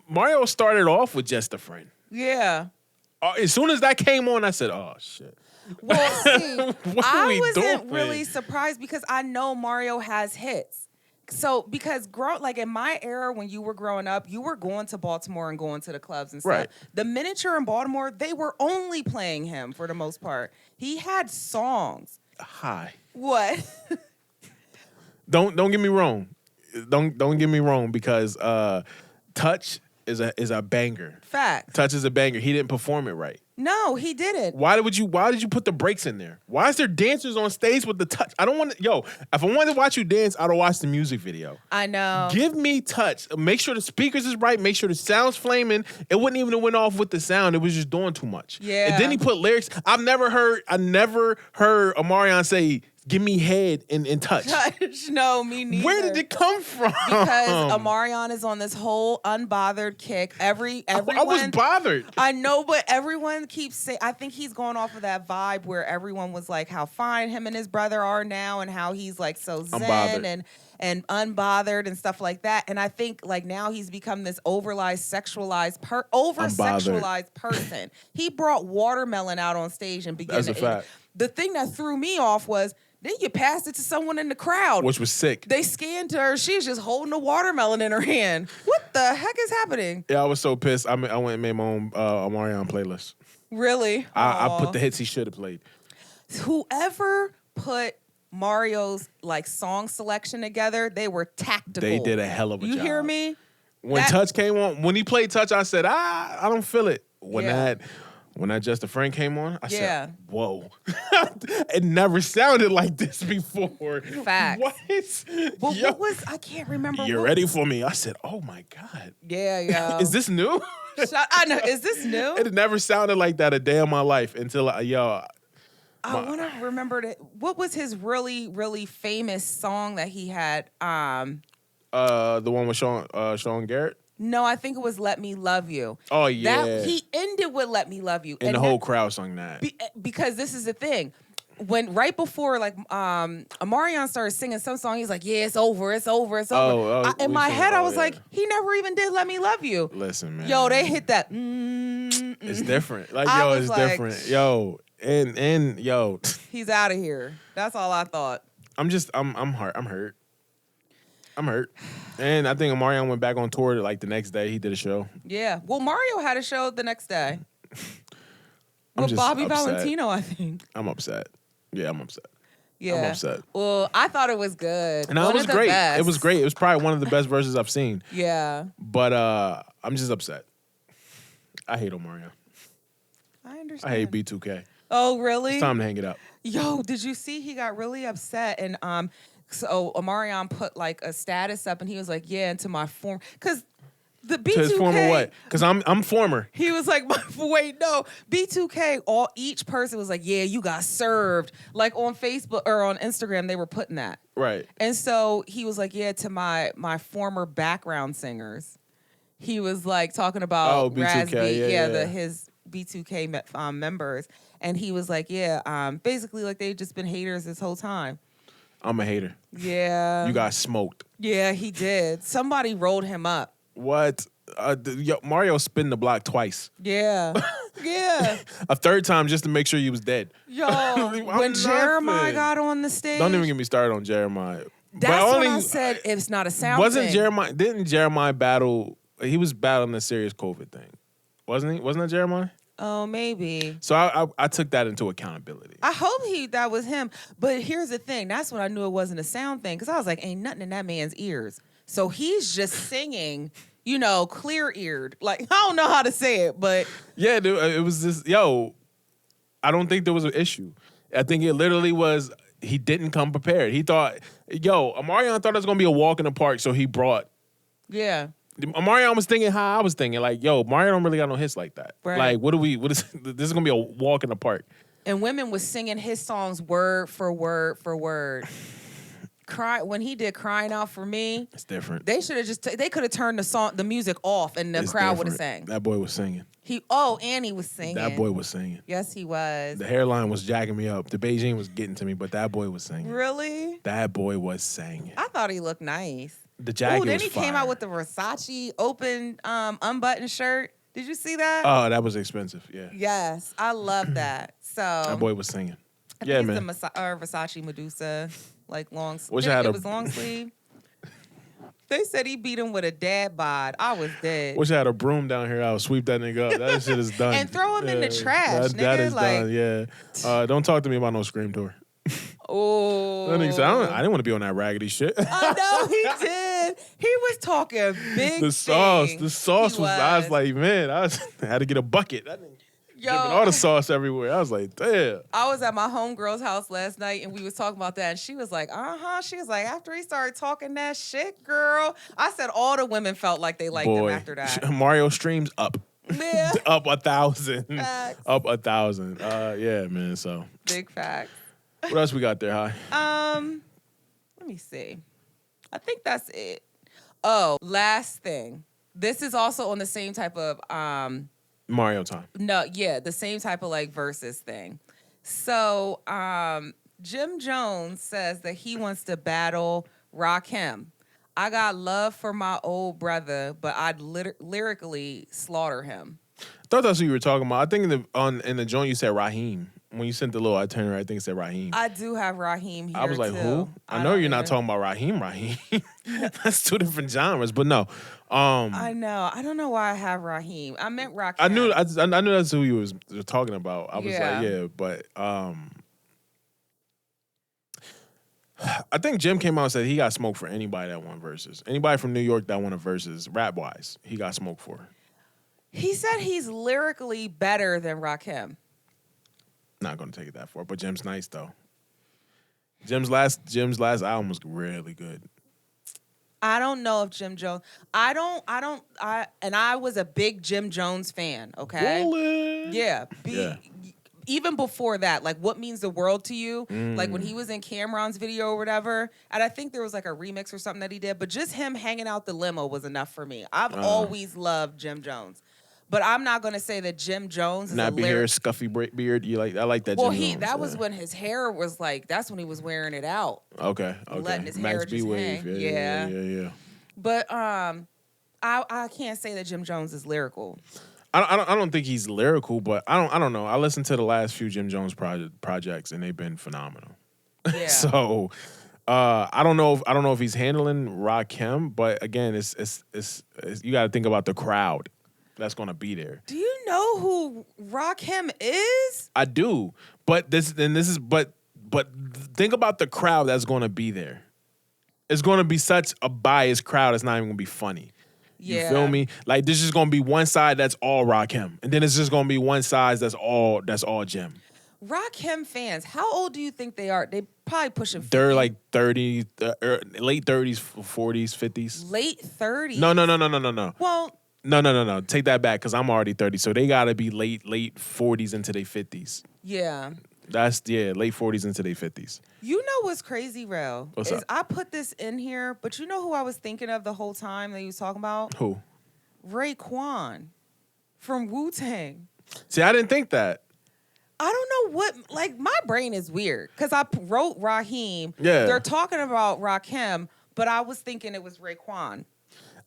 Mario started off with Just a Friend. Yeah. As soon as that came on, I said, oh shit. Well, see, I wasn't doing? really surprised because I know Mario has hits. So, because like in my era when you were growing up, you were going to Baltimore and going to the clubs and stuff. Right. The minute you're in Baltimore, they were only playing him for the most part. He had songs. Hi. What? Don't get me wrong. Don't get me wrong because Touch is a banger. Fact. Touch is a banger. He didn't perform it right. No, he didn't. Why did you put the breaks in there? Why is there dancers on stage with the touch? I don't want to. Yo, if I wanted to watch you dance, I'd have watched the music video. I know. Give me touch. Make sure the speakers is right. Make sure the sound's flaming. It wouldn't even have went off with the sound. It was just doing too much. Yeah. And then he put lyrics. I never heard Omarion say, "Give me head and touch." No, me neither. Where did it come from? Because Omarion is on this whole unbothered kick. Everyone, I was bothered. I know, but everyone keeps saying. I think he's going off of that vibe where everyone was like, how fine him and his brother are now, and how he's like so zen and unbothered and stuff like that. And I think like now he's become this over-sexualized person. He brought Watermelon out on stage and began. That's a fact. The thing that threw me off was. Then you passed it to someone in the crowd. Which was sick. They scanned her. She's just holding a watermelon in her hand. What the heck is happening? Yeah, I was so pissed. I went and made my own Omarion playlist. Really? I put the hits he should have played. Whoever put Mario's like song selection together, they were tactical. They did a hell of a job. You hear me? When Touch came on, when he played Touch, I said, I don't feel it. When that Just a Friend came on, I said, whoa. It never sounded like this before. Fact. What? Well, what was, I can't remember. You're ready for me? I said, oh my God. Yeah. Is this new? I know. Is this new? It never sounded like that a day in my life until, I want to remember that. What was his really, really famous song that he had? The one with Sean Garrett? No, I think it was "Let Me Love You." Oh yeah, he ended with "Let Me Love You," and the whole crowd sung that. Because this is the thing, when right before like Omarion started singing some song, he's like, "Yeah, it's over, it's over, it's over." In my head, I was like, he never even did "Let Me Love You." Listen, man, yo, they hit that. It's different. Like yo, it's different. Yo, and yo, he's out of here. That's all I thought. I'm hurt. And I think Omarion went back on tour like the next day. He did a show. Yeah. Well, Mario had a show the next day. With Bobby Valentino, I think. I'm upset. Yeah, I'm upset. Yeah. I'm upset. Well, I thought it was good. And it was great. It was great. It was probably one of the best verses I've seen. Yeah. But I'm just upset. I hate Omarion. I understand. I hate B2K. Oh, really? It's time to hang it up. Yo, did you see he got really upset and so Omarion put like a status up and he was like, yeah, into my form. Because the B2K. His former what? Because I'm former. He was like, wait, no. B2K, each person was like, yeah, you got served. Like on Facebook or on Instagram, they were putting that. Right. And so he was like, yeah, to my former background singers. He was like talking about B2K, his B2K members. And he was like, yeah, basically like they've just been haters this whole time. I'm a hater. Yeah. You got smoked. Yeah, he did. Somebody rolled him up. What? Mario spin the block twice. Yeah. Yeah. A third time just to make sure he was dead. Yo, when Jeremiah got on the stage. Don't even get me started on Jeremiah. That's only- when I said it's not a sound Wasn't thing. Jeremiah? Didn't Jeremiah battle? He was battling a serious COVID thing, wasn't he? Wasn't that Jeremiah? Oh, maybe. So I took that into accountability. I hope that was him. But here's the thing. That's when I knew it wasn't a sound thing. Because I was like, ain't nothing in that man's ears. So he's just singing, clear-eared. Like, I don't know how to say it, but... Yeah, dude, it was just, I don't think there was an issue. I think it literally was, he didn't come prepared. He thought, Omarion thought it was going to be a walk in the park, so he brought... Yeah. Omarion was thinking how I was thinking. Like, Mario don't really got no hits like that. Right. Like, this is going to be a walk in the park. And women was singing his songs word for word for word. When he did "Crying Out for Me," it's different. They should have they could have turned the music off, and the crowd would have sang. That boy was singing. And he was singing. That boy was singing. Yes, he was. The hairline was jacking me up. The Beijing was getting to me, but that boy was singing. Really? That boy was singing. I thought he looked nice. The jacket was then he fire. came out with the Versace open unbuttoned shirt. Did you see that? Oh, that was expensive. Yeah. Yes, I love that. So That boy was singing. I Yeah, think man. it's the Versace Medusa, like long. Wish it I had was long sleeve. They said he beat him with a dad bod. I was dead. Wish I had a broom down here. I would sweep that nigga up. That shit is done. And throw him in the trash, That nigga, is like- done. Yeah. Don't talk to me about no Scream tour. Oh, That nigga said, I didn't want to be on that raggedy shit. I know he did. He was talking big. The sauce He was. I was like, man, I had to get a bucket. That nigga dripping all the sauce everywhere. I was like, damn. I was at my homegirl's house last night and we was talking about that and she was like, She was like, after he started talking that shit, girl. I said all the women felt like they liked him after that. Mario streams up. Yeah. Up 1,000. Facts. Up 1,000. Yeah, man. So Big facts. what else we got there, Hi? Let me see. I think that's it. Oh, last thing. This is also on the same type of Mario time. the same type of like versus thing. So Jim Jones says that he wants to battle Rakim. I got love for my old brother, but I'd lyrically slaughter him. I thought that's what you were talking about. I think in the joint you said Raheem. When you sent the little itinerary, I think it said Raheem. I do have Raheem here. I was like, too. who? I know you're not talking about Raheem. That's two different genres, but no. I know. I don't know why I have Raheem. I meant Rakim. I knew that's who you was talking about. I was Yeah. like, yeah, but I think Jim came out and said he got smoked for anybody that won versus. Anybody from New York that won a versus, rap wise, he got smoked for. He said he's lyrically better than Rakim. Not gonna take it that far, but Jim's nice though. Jim's last album was really good. I don't know if Jim Jones. I was a big Jim Jones fan. Okay. Rollin'. Yeah. Yeah. Even before that, like What Means the World to You, like when he was in Cameron's video or whatever, and I think there was like a remix or something that he did, but just him hanging out the limo was enough for me. I've always loved Jim Jones. But I'm not gonna say that Jim Jones is Nappy hair, scuffy beard. I like that. Well, Jim Jones, that was when his hair was like. That's when he was wearing it out. Okay. Letting his Max hair B just wave. hang. Yeah. But I can't say that Jim Jones is lyrical. I don't think he's lyrical, but I don't know. I listened to the last few Jim Jones projects and they've been phenomenal. Yeah. So I don't know if he's handling Rakim, but again, it's you got to think about the crowd that's gonna be there. Do you know who Rakim is? I do, but think about the crowd that's gonna be there. It's gonna be such a biased crowd. It's not even gonna be funny. You feel me? Like this is gonna be one side that's all Rakim, and then it's just gonna be one side that's all Jim. Rakim fans, how old do you think they are? They probably pushing 50. They're like 30, late 30s, 40s, 50s. Late 30s. No. Well, No. Take that back, because I'm already 30, so they gotta be late 40s into their 50s. yeah. That's late 40s into their 50s. You know what's crazy, Rel? What's is up? I put this in here, but you know who I was thinking of the whole time that you was talking about? Who? Raekwon from Wu-Tang. See, I didn't think that. I don't know what, like, my brain is weird because I wrote Raheem. Yeah. They're talking about Rakim, but I was thinking it was Raekwon.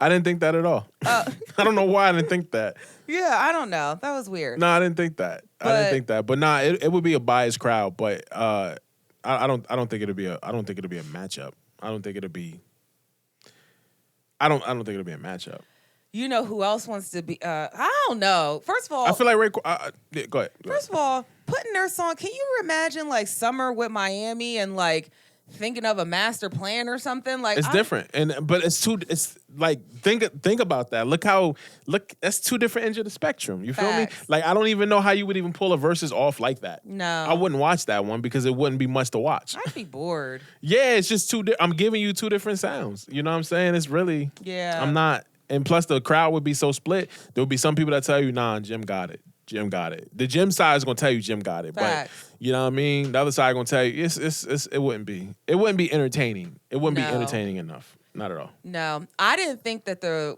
I didn't think that at all. I don't know why I didn't think that. Yeah, I don't know. That was weird. No, I didn't think that. But nah, it would be a biased crowd. But I don't think it'll be a matchup. I don't think it'll be. I don't think it'll be a matchup. You know who else wants to be? I don't know. First of all, I feel like Ray. Yeah, go ahead. First of all, putting their song. Can you imagine like Summer with Miami and like thinking of a master plan or something? Like it's different, but it's too. It's like think about that. Look. That's two different ends of the spectrum. You feel me? Like I don't even know how you would even pull a verses off like that. No, I wouldn't watch that one because it wouldn't be much to watch. I'd be bored. Yeah, it's just two. I'm giving you two different sounds. You know what I'm saying? It's really. Yeah. I'm not. And plus, the crowd would be so split. There would be some people that tell you, nah, Jim got it. Jim got it. The Jim side is gonna tell you Jim got it. Facts. But you know what I mean? The other side gonna tell you it wouldn't be. It wouldn't be entertaining. It wouldn't be entertaining enough. Not at all. No. I didn't think that the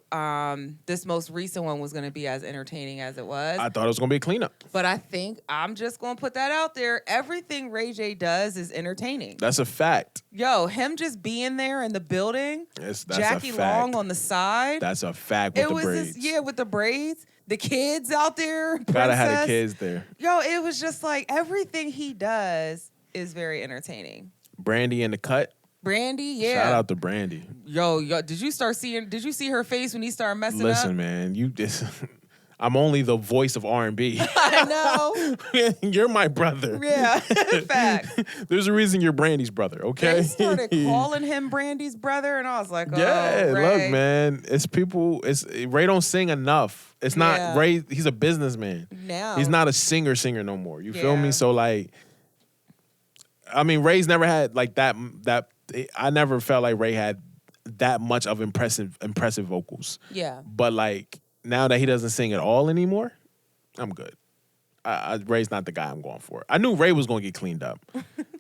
this most recent one was gonna be as entertaining as it was. I thought it was gonna be a cleanup. But I think I'm just gonna put that out there. Everything Ray J does is entertaining. That's a fact. Yo, him just being there in the building, That's Jackie a fact. Long on the side. That's a fact with the braids. With the braids. The kids out there. Gotta have the Princess. kids there. Yo, it was just like everything he does is very entertaining. Brandy in the cut. Brandy, yeah. Shout out to Brandy. Yo, did you see her face when he started messing up? Listen, man, you just I'm only the voice of R&B. I know. You're my brother. Yeah, fact. There's a reason you're Brandy's brother, okay? They started calling him Brandy's brother, and I was like, oh, yeah, Ray. look, man, Ray don't sing enough. It's not Ray. He's a businessman. Now he's not a singer no more. You feel Yeah. me? So like, I mean, Ray's never had like that. I never felt like Ray had that much of impressive vocals. Yeah. But like now that he doesn't sing at all anymore, I'm good. Ray's not the guy I'm going for. I knew Ray was going to get cleaned up.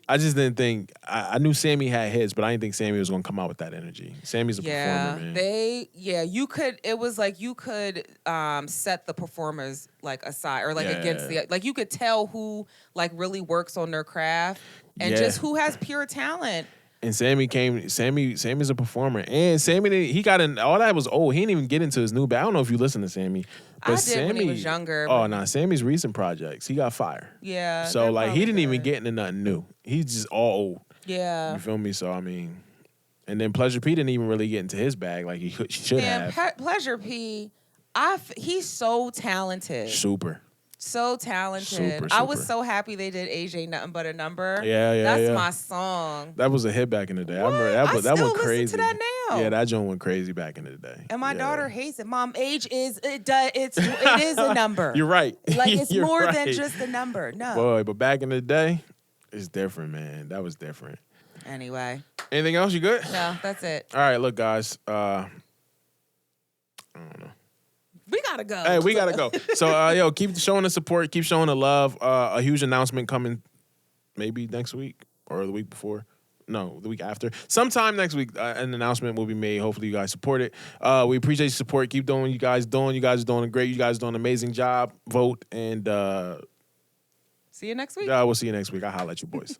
I just didn't think. I knew Sammy had hits, but I didn't think Sammy was going to come out with that energy. Sammy's a performer, man. You could. It was like you could set the performers like aside or like against the like you could tell who like really works on their craft and just who has pure talent. And Sammy's a performer. And Sammy, he got in, all that was old. He didn't even get into his new band. I don't know if you listen to Sammy. But I did Sammy, when he was younger. Oh, no, Sammy's recent projects, he got fire. Yeah. So, like, he didn't even get into nothing new. He's just all old. Yeah. You feel me? So, I mean, and then Pleasure P didn't even really get into his bag like he should have. Pleasure P, he's so talented. So talented. Super. I was so happy they did AJ Nothing But a Number. Yeah. That's my song. That was a hit back in the day. What? I remember that went crazy. Listen to that now. Yeah, that joint went crazy back in the day. And my daughter hates it. Mom, age is it is a number. You're right. Like it's You're more right. than just a number. No. Boy, but back in the day, it's different, man. That was different. Anyway. Anything else? You good? No, that's it. All right, look, guys. I don't know. We gotta go. Hey, we gotta go. So, keep showing the support. Keep showing the love. A huge announcement coming maybe next week or the week before. No, the week after. Sometime next week, an announcement will be made. Hopefully, you guys support it. We appreciate your support. Keep doing what you guys doing. You guys are doing great. You guys are doing an amazing job. Vote and see you next week. We'll see you next week. I'll holler at you boys.